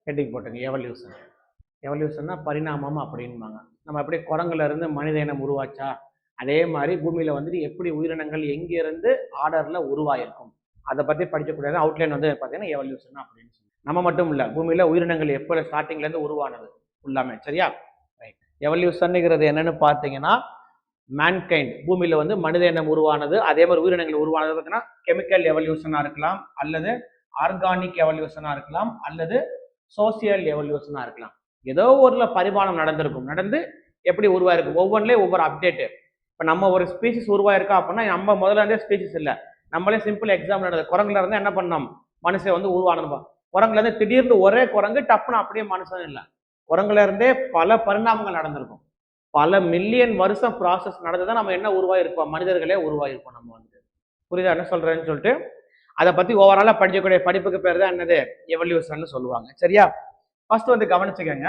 Heading போட்டுங்க evolution. எவல்யூஷன்னா பரிணாமம் அப்படின்பாங்க. நம்ம எப்படி குரங்குல இருந்து மனித இனம் உருவாச்சா, அதே மாதிரி பூமியில வந்துட்டு எப்படி உயிரினங்கள் எங்கிருந்து ஆர்டர்ல உருவாயிருக்கும் அதை பத்தி படிக்கக்கூடியது அவுட்லைன் வந்து பார்த்தீங்கன்னா எவல்யூஷன் அப்படின்னு சொல்லி. நம்ம மட்டும் இல்லை, பூமியில உயிரினங்கள் எப்போ ஸ்டார்டிங்ல இருந்து உருவானது ஃபுல்லாமே. சரியா? ரைட். எவல்யூஷன்ங்கிறது என்னன்னு பார்த்தீங்கன்னா மேன்கைண்ட், பூமியில வந்து மனித இனம் உருவானது, அதே மாதிரி உயிரினங்கள் உருவானது பார்த்தீங்கன்னா கெமிக்கல் எவல்யூஷனா இருக்கலாம், அல்லது ஆர்கானிக் எவல்யூஷனா இருக்கலாம், அல்லது சோசியல் எவல்யூஷனா இருக்கலாம். ஏதோ ஒரு பரிமாணம் நடந்திருக்கும், நடந்து எப்படி உருவாயிருக்கும், ஒவ்வொன்றிலையும் ஒவ்வொரு அப்டேட்டு. இப்போ நம்ம ஒரு ஸ்பீசிஸ் உருவாயிருக்கா அப்படின்னா நம்ம முதல்ல இருந்தே ஸ்பீசிஸ் இல்லை, நம்மளே சிம்பிள் எக்ஸாம்பிள் நடந்தது. குரங்குல இருந்து என்ன பண்ணோம், மனுஷன் வந்து உருவானதுப்பா. குரங்குல இருந்து திடீர்னு ஒரே குரங்கு டப்புன்னு அப்படியே மனுஷன் இல்லை, குரங்குல இருந்தே பல பரிணாமங்கள் நடந்திருக்கும். பல மில்லியன் வருஷம் ப்ராசஸ் நடந்துதான் நம்ம என்ன உருவாயிருப்போம், மனிதர்களே உருவாயிருப்போம் நம்ம வந்து. புரியுதா என்ன சொல்றேன்னு சொல்லிட்டு அதை பத்தி ஓவராலா படிக்கக்கூடிய படிப்புக்கு பேர் தான் என்னது, எவல்யூஷன் சொல்லுவாங்க. சரியா? ஃபர்ஸ்ட் வந்து கவனிச்சுக்கங்க,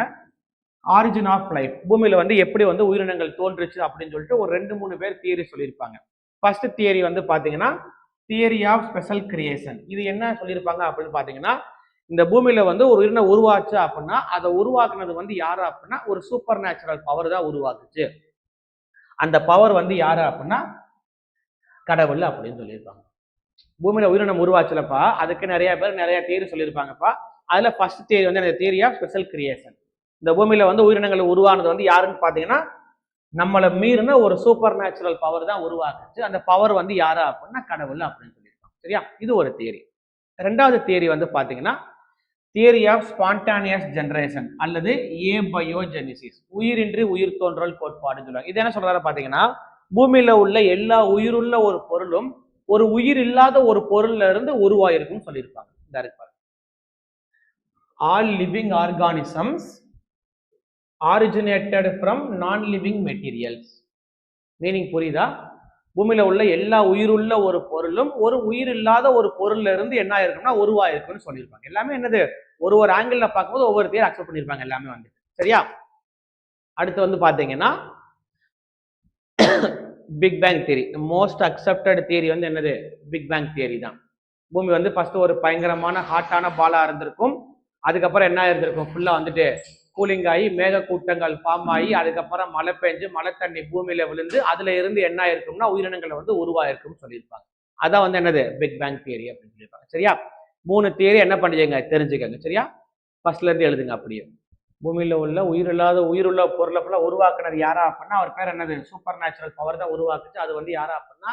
ஆரிஜின் ஆஃப் லைஃப், பூமியில வந்து எப்படி வந்து உயிரினங்கள் தோன்றுச்சு அப்படின்னு சொல்லிட்டு ஒரு 2-3 பேர் தியரி சொல்லியிருப்பாங்க. ஃபர்ஸ்ட் தியரி வந்து பாத்தீங்கன்னா தியரி ஆஃப் ஸ்பெஷல் கிரியேஷன். இது என்ன சொல்லியிருப்பாங்க அப்படின்னு பாத்தீங்கன்னா, இந்த பூமியில வந்து ஒரு உயிரினம் உருவாச்சு அப்படின்னா அதை உருவாக்குனது வந்து யாரு அப்படின்னா ஒரு சூப்பர் நேச்சுரல் பவர் தான் உருவாக்குச்சு. அந்த பவர் வந்து யாரு அப்படின்னா கடவுள் அப்படின்னு சொல்லியிருப்பாங்க. பூமியில உயிரினம் உருவாச்சுலப்பா, அதுக்கு நிறைய பேர் நிறைய தியரி சொல்லியிருப்பாங்கப்பா. அதுல ஃபர்ஸ்ட் தியரி வந்து தியரி ஆஃப் ஸ்பெஷல் கிரியேஷன். இந்த பூமியில வந்து உயிரினங்கள் உருவானது வந்து யாருன்னு பாத்தீங்கன்னா நம்மளை மீறின ஒரு சூப்பர் நேச்சுரல் பவர் தான் உருவாக்குச்சு. அந்த பவர் வந்து யாரா அப்படின்னா கடவுள் அப்படின்னு சொல்லியிருப்பாங்க. சரியா? இது ஒரு தியரி. ரெண்டாவது தியரி வந்து பாத்தீங்கன்னா தியரி ஆஃப் ஸ்பான்டானியஸ் ஜெனரேஷன் அல்லது ஏபயோஜெனிசிஸ், உயிரின்றி உயிர் தோன்றல் கோட்பாடுன்னு சொல்லுவாங்க. இது என்ன சொல்றாரு பாத்தீங்கன்னா, பூமியில உள்ள எல்லா உயிருள்ள ஒரு பொருளும் ஒரு உயிர் இல்லாத ஒரு பொருள்ல இருந்து உருவாயிருக்குன்னு சொல்லியிருப்பாங்க. இந்த இருப்பாரு, all living organisms originated from non living materials. Meaning புரியுதா? பூமியில உள்ள எல்லா உயிருள்ள ஒரு பொருளும் ஒரு உயிர் இல்லாத ஒரு பொருள்ல இருந்து என்ன ஆயிருக்கும்னா உருவாயிருக்குன்னு சொல்லியிருப்பாங்க. எல்லாமே என்னது, ஒரு ஒரு ஆங்கிள் பார்க்கும்போது ஒவ்வொரு தியரி அக்செப்ட் பண்ணியிருப்பாங்க எல்லாமே வந்து. சரியா? அடுத்து வந்து பாத்தீங்கன்னா big bang theory. Most accepted theory வந்து என்னது, பிக் பேங் தியரி தான். பூமி வந்து ஃபர்ஸ்ட் ஒரு பயங்கரமான ஹாட்டான பாலா இருந்திருக்கும், அதுக்கப்புறம் என்ன இருந்திருக்கும், ஃபுல்லா வந்துட்டு கூலிங் ஆகி மேக கூட்டங்கள் ஃபார்ம் ஆகி அதுக்கப்புறம் மழை பெஞ்சு மழை தண்ணி பூமியில விழுந்து அதுல இருந்து என்ன இருக்கும்னா உயிரினங்களை வந்து உருவாயிருக்கும்னு சொல்லியிருப்பாங்க. அதான் வந்து என்னது பிக் பேங் தியரி அப்படின்னு சொல்லியிருப்பாங்க. சரியா? 3 தியரி என்ன பண்ணிக்கங்க தெரிஞ்சுக்கங்க. சரியா? ஃபர்ஸ்ட்ல இருந்து எழுதுங்க அப்படியே. பூமியில உள்ள உயிருள்ள பொருளை ஃபுல்லா உருவாக்குனது யாரா அப்படின்னா அவர் பேர் என்னது, சூப்பர் நேச்சுரல் பவர் தான் உருவாக்குச்சு. அது வந்து யாரா அப்படின்னா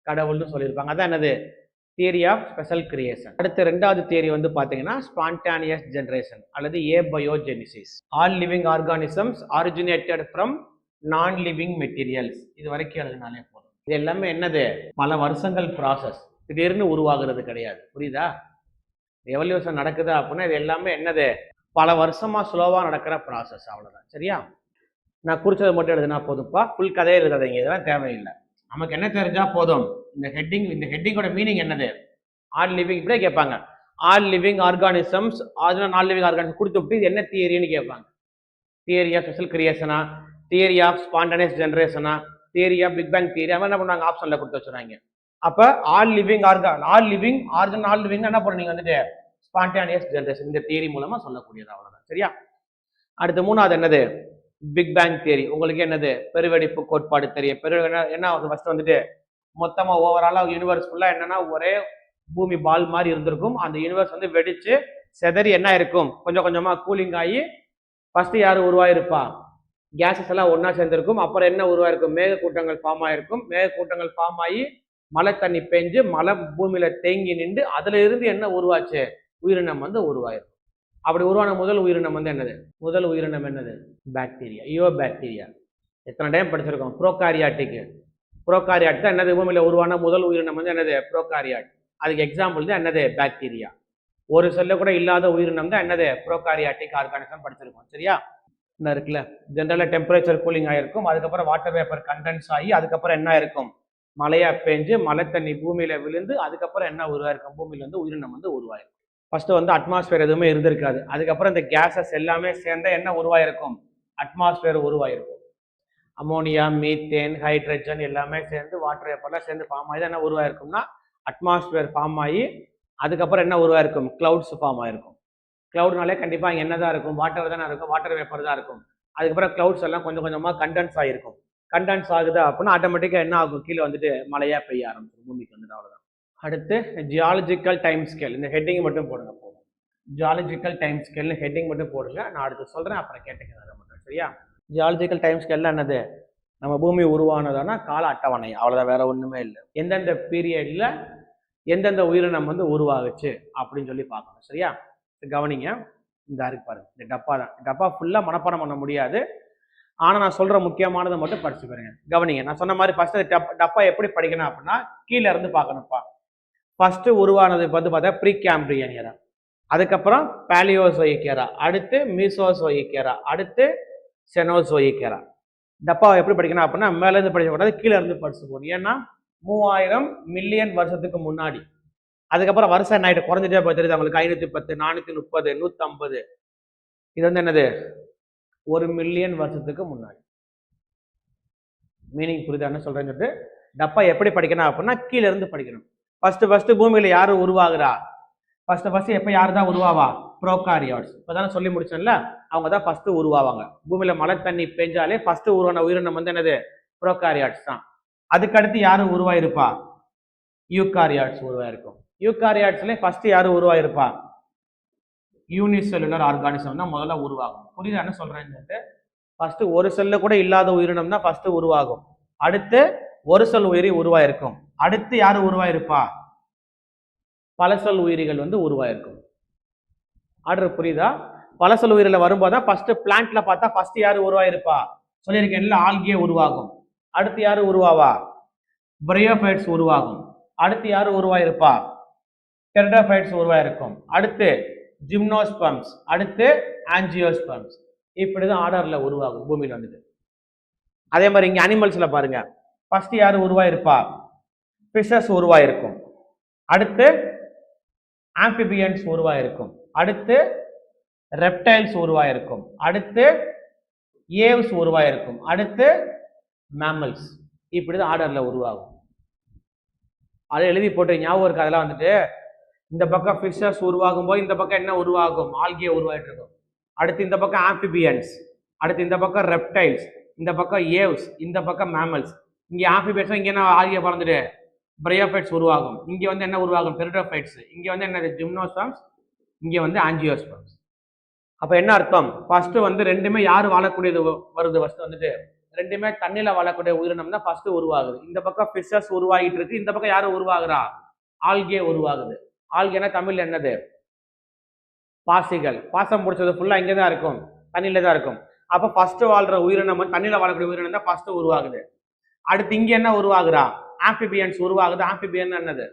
கடவுள்னு சொல்லியிருப்பாங்க. அதான் என்னது தியரி ஆஃப் ஸ்பெஷல் கிரியேஷன். அடுத்த ரெண்டாவது தியரி வந்து பாத்தீங்கன்னா ஸ்பான்டானியஸ் ஜெனரேஷன் அல்லது abiogenesis. All living organisms originated from non living materials. இது வரைக்கும் எழுதினாலே போதும். இது எல்லாமே என்னது, பல வருஷங்கள் ப்ராசஸ், திடீர்னு உருவாகிறது கிடையாது. புரியுதா? எவல்யூஷன் நடக்குதா அப்படின்னா இது எல்லாமே என்னது, பல வருஷமா ஸ்லோவா நடக்கிற ப்ராசஸ். அவ்வளவுதான். சரியா? நான் குறிச்சதை மட்டும் எழுதினா போதும்ப்பா, ஃபுல் கதையை எழுதாதீங்க, இதெல்லாம் தேவையில்லை. நமக்கு என்ன தெரிஞ்சா போதும். இந்த ஹெட்டிங்கோட மீனிங் என்னது, ஆல் லிவிங், இப்படியே கேட்பாங்க. All living organisms, non living organism கொடுத்துட்டு இது என்ன தியரின்னு கேட்பாங்க. தியரி ஆஃப் ஸ்பெஷல் கிரியேஷனா, தியரி ஆஃப் ஸ்பான்டேனியஸ் ஜெனரேஷனா, theory of big bang theory, அவன் என்ன பண்ணுவாங்க ஆப்ஷன்ல கொடுத்து வச்சுறாங்க. அப்ப ஆல் லிவிங் என்ன பண்ணுவீங்க வந்துட்டு ஸ்பான்டேனியஸ் ஜெனரேஷன், இந்த தியரி மூலமா சொல்லக்கூடியது. அவ்வளவுதான். சரியா? அடுத்து மூணாவது என்னது, பிக் பேங் தியரி. உங்களுக்கு என்னது, பெருவெடிப்பு கோட்பாடு தெரியும். என்ன ஃபர்ஸ்ட் வந்துட்டு மொத்தமா ஓவராலா யூனிவர்ஸ் ஃபுல்லா என்னன்னா ஒரே பூமி பால் மாதிரி இருந்திருக்கும். அந்த யூனிவர்ஸ் வந்து வெடிச்சு செதறி என்ன இருக்கும், கொஞ்சம் கொஞ்சமா கூலிங் ஆகி ஃபர்ஸ்ட் யாரு உருவாயிருப்பா, கேசஸ் எல்லாம் ஒன்னா சேர்ந்திருக்கும். அப்புறம் என்ன உருவாயிருக்கும், மேக கூட்டங்கள் ஃபார்ம் ஆயிருக்கும். மேக கூட்டங்கள் ஃபார்ம் ஆகி மழை தண்ணி பெஞ்சு மழை பூமியில தேங்கி நின்று அதுல இருந்து என்ன உருவாச்சு, உயிரினம் வந்து உருவாயிருக்கும். அப்படி உருவான முதல் உயிரினம் வந்து என்னது, முதல் உயிரினம் என்னது, பாக்டீரியா. பாக்டீரியா எத்தனை டைம் படிச்சிருக்கோம், ப்ரோகாரியாட்டிக். ப்ரோகாரியாட் தான் என்னது, பூமியில உருவான முதல் உயிரினம் வந்து என்னது ப்ரோகாரியாட். அதுக்கு எக்ஸாம்பிள் தான் என்னது பாக்டீரியா. ஒரு செல்ல கூட இல்லாத உயிரினம் தான் என்னது ப்ரோகாரியாட்டிக் ஆர்கானிசம் படிச்சிருக்கோம். சரியா? என்ன இருக்குல்ல, ஜென்ரலா டெம்பரேச்சர் கூலிங் ஆயிருக்கும், அதுக்கப்புறம் வாட்டர் வேப்பர் கண்டென்ஸ் ஆகி அதுக்கப்புறம் என்ன இருக்கும், மழையா பெஞ்சு மழை தண்ணி பூமியில விழுந்து அதுக்கப்புறம் என்ன உருவாயிருக்கும், பூமியில இருந்து உயிரினம் வந்து உருவாயிருக்கும். ஃபர்ஸ்ட் வந்து அட்மாஸ்பியர் எதுவுமே இருந்திருக்காது. அதுக்கப்புறம் இந்த கேசஸ் எல்லாமே சேர்ந்த என்ன உருவாயிருக்கும், அட்மாஸ்பியர் உருவாயிருக்கும். அமோனியா, மீத்தேன், ஹைட்ரஜன் எல்லாமே சேர்ந்து வாட்டர் வேப்பர்லாம் சேர்ந்து ஃபார்ம் ஆகி என்ன உருவாயிருக்கும்னா அட்மாஸ்பியர் ஃபார்ம் ஆகி அதுக்கப்புறம் என்ன உருவாயிருக்கும், கிளவுட்ஸ் ஃபார்ம் ஆயிருக்கும். கிளவுட்னாலே கண்டிப்பா என்ன தான் இருக்கும், வாட்டர் தானே இருக்கும், வாட்டர் வேப்பர் தான் இருக்கும். அதுக்கப்புறம் கிளவுட்ஸ் எல்லாம் கொஞ்சம் கொஞ்சமா கண்டென்ஸ் ஆகிருக்கும். கண்டென்ஸ் ஆகுது அப்படின்னா ஆட்டோமேட்டிக்கா என்ன ஆகும், கீழே வந்துட்டு மழையா பெய்ய ஆரம்பிச்சிடும் பூமிக்கு வந்துட்டு. அவ்வளவுதான். அடுத்து ஜியாலஜிக்கல் டைம் ஸ்கேல், இந்த ஹெட்டிங் மட்டும் போடுங்க போதும். ஜியாலஜிக்கல் டைம் ஸ்கேல்னு ஹெட்டிங் மட்டும் போடுங்க, நான் அடுத்து சொல்றேன், அப்புறம் கேட்டுக்கங்க அதை மட்டும். சரியா? ஜியாலஜிக்கல் டைம் ஸ்கேல்ல என்னது, நம்ம பூமி உருவானதானா கால அட்டவணை, அவ்வளவுதான், வேற ஒண்ணுமே இல்லை. எந்தெந்த பீரியட்ல எந்தெந்த உயிரினம் வந்து உருவாகுச்சு அப்படின்னு சொல்லி பார்க்கணும். சரியா? கவனிங்க, இந்த இருக்கு பாருங்க, இந்த டப்பா தான். டப்பா ஃபுல்லா மனப்பாடம் பண்ண முடியாது, ஆனா நான் சொல்ற முக்கியமானதை மட்டும் படிச்சு பாருங்க. கவனிங்க, நான் சொன்ன மாதிரி ஃபர்ஸ்ட் டப்பா எப்படி படிக்கணும் அப்படின்னா கீழே இருந்து பார்க்கணும்ப்பா. ஃபர்ஸ்ட் உருவானது வந்து பார்த்தா ப்ரீ கேம்பிரியன் எரா, அதுக்கப்புறம் பாலியோசோயிக் எரா, அடுத்து மீசோசோயிக் எரா, அடுத்து செனோசோயிக் எரா. டப்பாவை எப்படி படிக்கணும் அப்படின்னா மேல இருந்து படிக்கக்கூடாது, கீழே இருந்து படிச்சு போகணும். ஏன்னா 3000 மில்லியன் வருஷத்துக்கு முன்னாடி, அதுக்கப்புறம் வருஷம் என்ன ஆயிட்டு குறைஞ்சிட்டே போய் தெரியுது அவங்களுக்கு, 510, 430, 150. இது வந்து என்னது, 1 மில்லியன் வருஷத்துக்கு முன்னாடி. மீனிங் புரியுதா என்ன சொல்றேன்னு சொல்லிட்டு, டப்பா எப்படி படிக்கணும் அப்படின்னா கீழே இருந்து படிக்கணும். ஃபர்ஸ்ட் பூமியில யாரு உருவாகுறா, ஃபர்ஸ்ட் எப்ப யாரு தான் உருவாவா, ப்ரோகாரியாட்ஸ். இப்பதானே சொல்லி முடிச்சேன்ல, அவங்க தான் ஃபர்ஸ்ட் உருவாவாங்க. பூமியில மழை தண்ணி பெஞ்சாலே ஃபர்ஸ்ட் உருவான உயிரினம் வந்து என்னது, ப்ரோகாரியாட்ஸ் தான். அதுக்கடுத்து யாரு உருவாயிருப்பா, யூகாரியாட்ஸ் உருவாயிருக்கும். யூகாரியாட்ஸ்ல ஃபர்ஸ்ட் யாரு உருவாயிருப்பா, யூனிசெல்லுலர் ஆர்கானிசம் தான் முதல்ல உருவாகும். புரியுதா என்ன சொல்றேன்னு? ஃபர்ஸ்ட் ஒரு செல்லு கூட இல்லாத உயிரினம் தான் ஃபர்ஸ்ட் உருவாகும். அடுத்து ஒரு செல் உயிரி உருவாயிருக்கும். அடுத்து யாரு உருவாயிருப்பா, பல செல் உயிரிகள் வந்து உருவாயிருக்கும். ஆர்டர் புரியுதா? பல செல் உயிரில வரும்போது ஃபர்ஸ்ட் பிளான்ட்ல பார்த்தா ஃபர்ஸ்ட் யாரு உருவாயிருப்பா, சொல்லியிருக்கேன்ல, ஆல்கே உருவாகும். அடுத்து யாரு உருவாவா, பிரையோஃபைட்ஸ் உருவாகும். அடுத்து யாரு உருவாயிருப்பா, டெரிடோஃபைட்ஸ் உருவாயிருக்கும். அடுத்து ஜிம்னோஸ்பம்ஸ், அடுத்து ஆஞ்சியோஸ்பம்ஸ். இப்படிதான் ஆர்டர்ல உருவாகும் பூமியில வந்துட்டு. அதே மாதிரி இங்க அனிமல்ஸ்ல பாருங்க, ஃபர்ஸ்ட் யாரு உருவாயிருப்பா, ஃபிஷஸ் உருவாயிருக்கும். அடுத்து ஆம்பிபியன்ஸ் உருவாயிருக்கும். அடுத்து ரெப்டைல்ஸ் உருவாயிருக்கும். அடுத்து ஏவ்ஸ் உருவாயிருக்கும். அடுத்து மேமல்ஸ். இப்படிதான் ஆர்டர்ல உருவாகும். அதை எழுதி போட்டு ஞாபகம் இருக்கு. அதெல்லாம் வந்துட்டு இந்த பக்கம் ஃபிஷஸ் உருவாகும் போது இந்த பக்கம் என்ன உருவாகும், ஆல்கே உருவாயிட்டு இருக்கும். அடுத்து இந்த பக்கம் ஆம்பிபியன்ஸ், அடுத்து இந்த பக்கம் ரெப்டைல்ஸ், இந்த பக்கம் ஏவ்ஸ், இந்த பக்கம் மேமல்ஸ். இங்க ஆம்பிபியன்ஸ், இங்க என்ன ஆல்கே பறந்துட்டு பிரையோஃபைட்ஸ் உருவாகும். இங்க வந்து என்ன உருவாகும், டெரிடோஃபைட்ஸ். இங்க வந்து என்ன, ஜிம்னோஸ்பம்ஸ். இங்க வந்து ஆஞ்சியோஸ்பம்ஸ். அப்ப என்ன அர்த்தம், ஃபர்ஸ்ட் வந்து ரெண்டுமே யாரு வாழக்கூடியது வருது, ஃபர்ஸ்ட் வந்துட்டு ரெண்டுமே தண்ணியில வாழக்கூடிய உயிரினம் தான் ஃபர்ஸ்ட் உருவாகுது. இந்த பக்கம் ஃபிஷஸ் உருவாகிட்டு இருக்கு, இந்த பக்கம் யாரு உருவாகுறா, ஆல்கே உருவாகுது. ஆல்கேனா தமிழ் என்னது, பாசிகள். பாசம் பிடிச்சது ஃபுல்லா இங்கே தான் இருக்கும், தண்ணியில தான் இருக்கும். அப்ப ஃபர்ஸ்ட் வாழ்ற உயிரினம் தண்ணியில வாழக்கூடிய உயிரினம் தான் ஃபர்ஸ்ட் உருவாகுது. அடுத்து இங்க என்ன உருவாகுறா, ஆம்பிபியன்ஸ் உருவாகுது. ஆம்பிபியன் என்னது,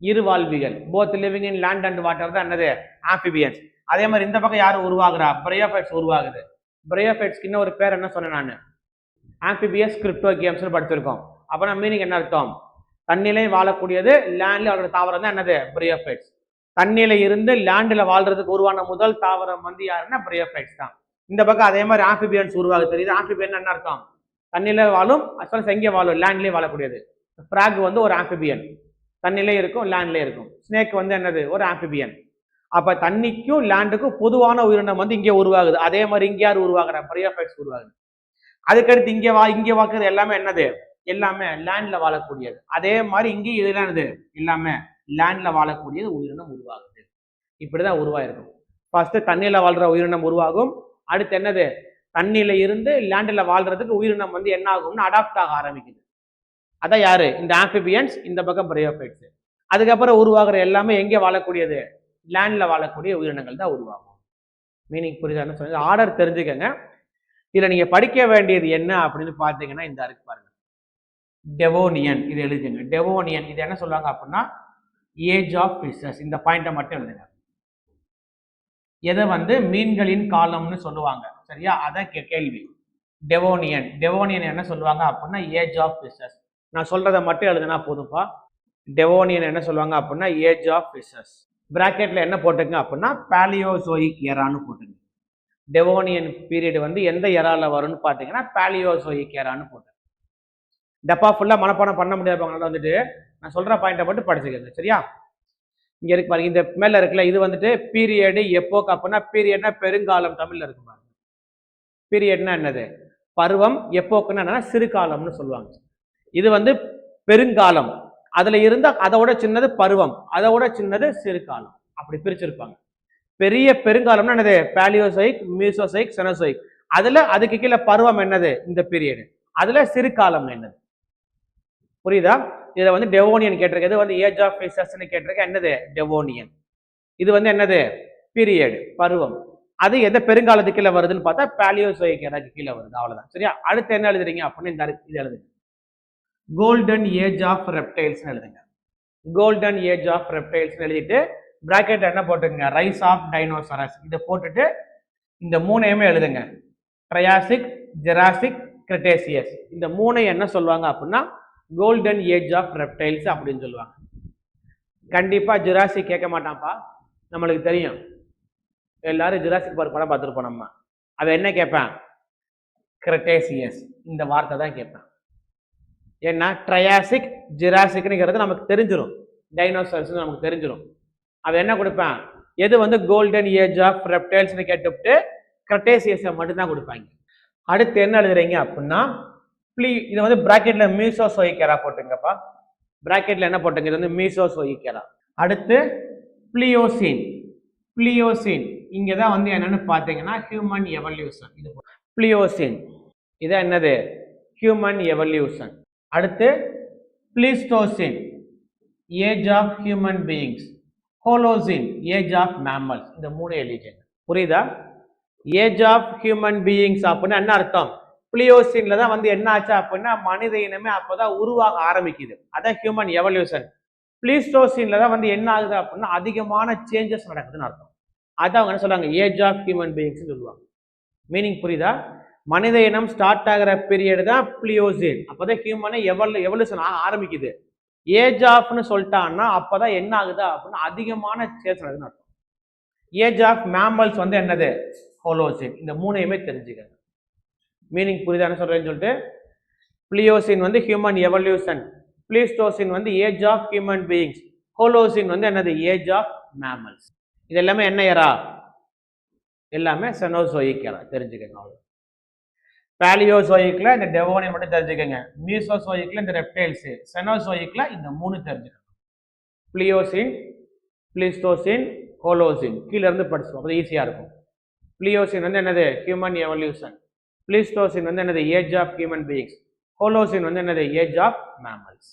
இருவாழ்விகள். Both living in land and water தான் என்னது, ஆம்பிபியன்ஸ். அதே மாதிரி இந்த பக்கம் யாரு உருவாகுறா, பிரையோஃபைட்ஸ் உருவாகுது. பிரையோஃபைட்ஸ்க்கு இன்னும் ஒரு பேர் என்ன சொன்னேன் நான், ஆம்பிபியஸ் கிரிப்டோகியம்ஸ் படிச்சிருக்கோம். அப்ப மீனிங் என்ன அர்த்தம், தண்ணிலே வாழக்கூடியது, லேண்ட்ல வாழ்ற தாவரம் தான் என்னது, பிரையோஃபைட்ஸ். தண்ணியில இருந்து லேண்ட்ல வாழ்றதுக்கு உருவான முதல் தாவரம் வந்து யாருன்னா பிரையோஃபைட்ஸ் தான். இந்த பக்கம் அதே மாதிரி ஆம்பிபியன்ஸ் உருவாகுது. தெரியுது ஆம்பிபியன் என்ன அர்த்தம், தண்ணியில வாழும், எங்கே வாழும், லேண்ட்லயே வாழக்கூடியது. ஃப்ராக் வந்து ஒரு ஆம்பிபியன், தண்ணிலே இருக்கும், லேண்ட்லயே இருக்கும். ஸ்னேக் வந்து என்னது, ஒரு ஆம்பிபியன். அப்ப தண்ணிக்கும் லேண்டுக்கும் பொதுவான உயிரினம் வந்து இங்கே உருவாகுது. அதே மாதிரி இங்க யார் உருவாகுற, பிரையோஃபைட்ஸ் உருவாகுது. அதுக்கடுத்து இங்கே வாக்குறது எல்லாமே என்னது, எல்லாமே லேண்ட்ல வாழக்கூடியது. அதே மாதிரி இங்கேயும் இதெல்லாம் என்னது, எல்லாமே லேண்ட்ல வாழக்கூடியது உயிரினம் உருவாகுது. இப்படிதான் உருவாயிருக்கும். ஃபர்ஸ்ட் தண்ணியில வாழ்ற உயிரினம் உருவாகும். அடுத்து என்னது, தண்ணியில இருந்து லேண்ட்ல வாழ்றதுக்கு உயிரினம் வந்து என்ன ஆகும்னு அடாப்ட் ஆக ஆரம்பிக்குது. அதான் யாரு, இந்த ஆம்பிபியன்ஸ், இந்த பக்கம் பிரையோஃபைட்ஸ். அதுக்கப்புறம் உருவாகிற எல்லாமே எங்கே வாழக்கூடியது, லேண்ட்ல வாழக்கூடிய உயிரினங்கள் தான் உருவாகும். மீனிங் புரியுதான்னு சொல்லி ஆர்டர் தெரிஞ்சுக்கங்க. இதுல நீங்க படிக்க வேண்டியது என்ன அப்படின்னு பாத்தீங்கன்னா இந்த இருக்கு பாருங்க, டெவோனியன். இது எழுதுங்க, டெவோனியன். இது என்ன சொல்லுவாங்க அப்படின்னா ஏஜ் ஆஃப் ஃபிஷஸ். இந்த பாயிண்ட்டை மட்டும் எழுதுங்க. எதை வந்து மீன்களின் காலம்னு சொல்லுவாங்க, சரியா? அதான் கேள்வி. டெவோனியன். டெவோனியன் என்ன சொல்லுவாங்க அப்படின்னா ஏஜ் ஆஃப் ஃபிஷஸ். நான் சொல்றதை மட்டும் எழுதுனா போதும்பா. டெவோனியன் என்ன சொல்லுவாங்க அப்படின்னா ஏஜ் ஆஃப் ஃபிஷஸ். பிராக்கெட்ல என்ன போட்டுங்க அப்படின்னா பாலியோசோயிக் எரான்னு போட்டுங்க. டெவோனியன் பீரியட் வந்து எந்த எரால வரும்னு பாத்தீங்கன்னா பாலியோசோயிக் எரான்னு போட்டுங்க. டப்பா ஃபுல்லா மனப்பாடம் பண்ண முடியாதவங்க வந்துட்டு நான் சொல்ற பாயிண்ட்டை மட்டும் படிச்சுக்கங்க, சரியா? இங்க இருக்கு பாருங்க, இந்த மேல இருக்குல்ல, இது வந்துட்டு பீரியடு எப்போக் அப்படின்னா, பீரியட்னா பெருங்காலம் தமிழ்ல இருக்கு பாருங்க. பீரியட்னா என்னது, பருவம், எப்போக்குன்னா என்னன்னா சிறுகாலம்னு சொல்லுவாங்க. இது வந்து பெருங்காலம், அதுல இருந்தா அதோட சின்னது பருவம், அதோட சின்னது சிறுகாலம், அப்படி பிரிச்சிருப்பாங்க. பெரிய பெருங்காலம்னா என்னது, பாலியோசோயிக், மீசோசோயிக், செனோசோயிக். அதுல அதுக்கு கீழே பருவம் என்னது இந்த பீரியட், அதுல சிறுகாலம் என்னது. புரியுதா? இதுல வந்து டெவோனியன் கேட்டிருக்கு, இது வந்து ஏஜ் ஆஃப் ஃபிஷஸ்ன்னு கேட்டிருக்க, என்னது டெவோனியன். இது வந்து என்னது பீரியட் பருவம், அது எந்த பெருங்காலத்துக்கு கீழே வருதுன்னு பார்த்தா பாலியோசோயிக் எனக்கு கீழே வருது, அவ்வளவுதான். சரியா? அடுத்து என்ன எழுதுறீங்க அப்படின்னு இந்த இது எழுதுங்க, கோல்டன் ஏஜ் ஆஃப் ரெப்டைல்ஸ் எழுதுங்க. கோல்டன் ஏஜ் ஆஃப் ரெப்டைல்ஸ் எழுதிட்டு பிராக்கெட் என்ன போட்டுங்க, ரைஸ் ஆஃப் டைனோசரஸ் இதை போட்டுட்டு இந்த மூணையுமே எழுதுங்க. ட்ரையாசிக், ஜெராசிக், கிரெட்டேசியஸ், இந்த மூணை என்ன சொல்லுவாங்க அப்படின்னா கோல்டன் ஏஜ் ஆஃப் ரெப்டைல்ஸ் அப்படின்னு சொல்லுவாங்க. கண்டிப்பா ஜுராசிக் கேட்க மாட்டான்ப்பா, நம்மளுக்கு தெரியும், எல்லாரும் ஜுராசிக் பார்க் படம் பார்த்துருப்போம் நம்ம. அவன் என்ன கேட்பேன், கிரெட்டேசியஸ், இந்த வார்த்தை தான் கேட்பேன். ஏன்னா ட்ரையாசிக் ஜுராசிக்னுங்கிறது நமக்கு தெரிஞ்சிடும், டைனோசர்ஸ் நமக்கு தெரிஞ்சிடும். அவன் என்ன கொடுப்பான், எது வந்து கோல்டன் ஏஜ் ஆஃப் ரெப்டைல்ஸ்னு கேட்டுவிட்டு கிரெட்டேசியஸை மட்டும்தான் கொடுப்பாங்க. அடுத்து என்ன எழுதுறீங்க அப்படின்னா இது வந்து பிராக்கெட்ல மீசோசோயிக் எரா போட்டுங்கப்பா, பிராக்கெட்ல என்ன போட்டுங்க, இது வந்து மீசோசோயிக் எரா. அடுத்து பிளியோசின், பிளியோசின் இங்கதான் வந்து என்னன்னு பாத்தீங்கன்னா ஹியூமன் எவல்யூஷன். இது பிளியோசின், இதான் என்னது ஹியூமன் எவல்யூஷன். அடுத்து Pleistocene, age of human beings. Holocene, age of mammals. இந்த மூணு எழுதிங்க. புரியுதா? ஏஜ் ஆஃப் ஹியூமன் பீயிங்ஸ் அப்படின்னா என்ன அர்த்தம், பிளியோசின்ல தான் வந்து என்ன ஆச்சு அப்படின்னா மனித இனமே அப்பதான் உருவாக ஆரம்பிக்குது, அதான் ஹியூமன் எவல்யூஷன். பிளிஸ்டோசின்ல தான் வந்து என்ன ஆகுது அப்படின்னா அதிகமான சேஞ்சஸ் நடக்குதுன்னு அர்த்தம். அதான் அவங்க என்ன சொல்றாங்க, ஏஜ் ஆஃப் ஹியூமன் பீயிங்ஸ் சொல்லுவாங்க. மீனிங் புரியுதா? மனித இனம் ஸ்டார்ட் ஆகிற பீரியட் தான் பிளியோசின், அப்பதான் ஹியூமனை எவல்யூஷன் ஆக ஆரம்பிக்குது. ஏஜ் ஆஃப்னு சொல்லிட்டான்னா அப்பதான் என்ன ஆகுதா அப்படின்னா அதிகமான சேஞ்ச் நடக்குதுன்னு அர்த்தம். ஏஜ் ஆஃப் மேமல்ஸ் வந்து என்னது, ஹோலோசின். இந்த மூணையுமே தெரிஞ்சுக்கங்க. மீனிங் புரியுதா என்ன சொல்றேன்னு சொல்லிட்டு, பிளியோசின் வந்து ஹியூமன் எவல்யூஷன், பிளிஸ்டோசின் வந்து ஏஜ் ஆஃப் ஹியூமன் பீயிங்ஸ், ஹோலோசின் வந்து என்னது ஏஜ் ஆஃப் மேமல்ஸ். இது எல்லாமே என்ன எரா, எல்லாமே செனோசோயிக் எரா, தெரிஞ்சுக்கங்க. பாலியோசோயிக்ல இந்த டெவோனியன் மட்டும் தெரிஞ்சுக்கங்க, மீசோசோயிக்ல இந்த ரெப்டைல்ஸ், செனோசோயிக்ல இந்த மூணு தெரிஞ்சுக்கணும். பிளியோசின், பிளிஸ்டோசின், ஹோலோசின் கீழே இருந்து படிச்சுவோம், அது ஈஸியா இருக்கும். பிளியோசின் வந்து என்னது ஹியூமன் எவல்யூஷன், பிளிஸ்டோசின் வந்து என்னது ஏஜ் ஆஃப் ஹியூமன் பீயிங்ஸ், ஹோலோசின் வந்து என்னது ஏஜ் ஆஃப் மேமல்ஸ்.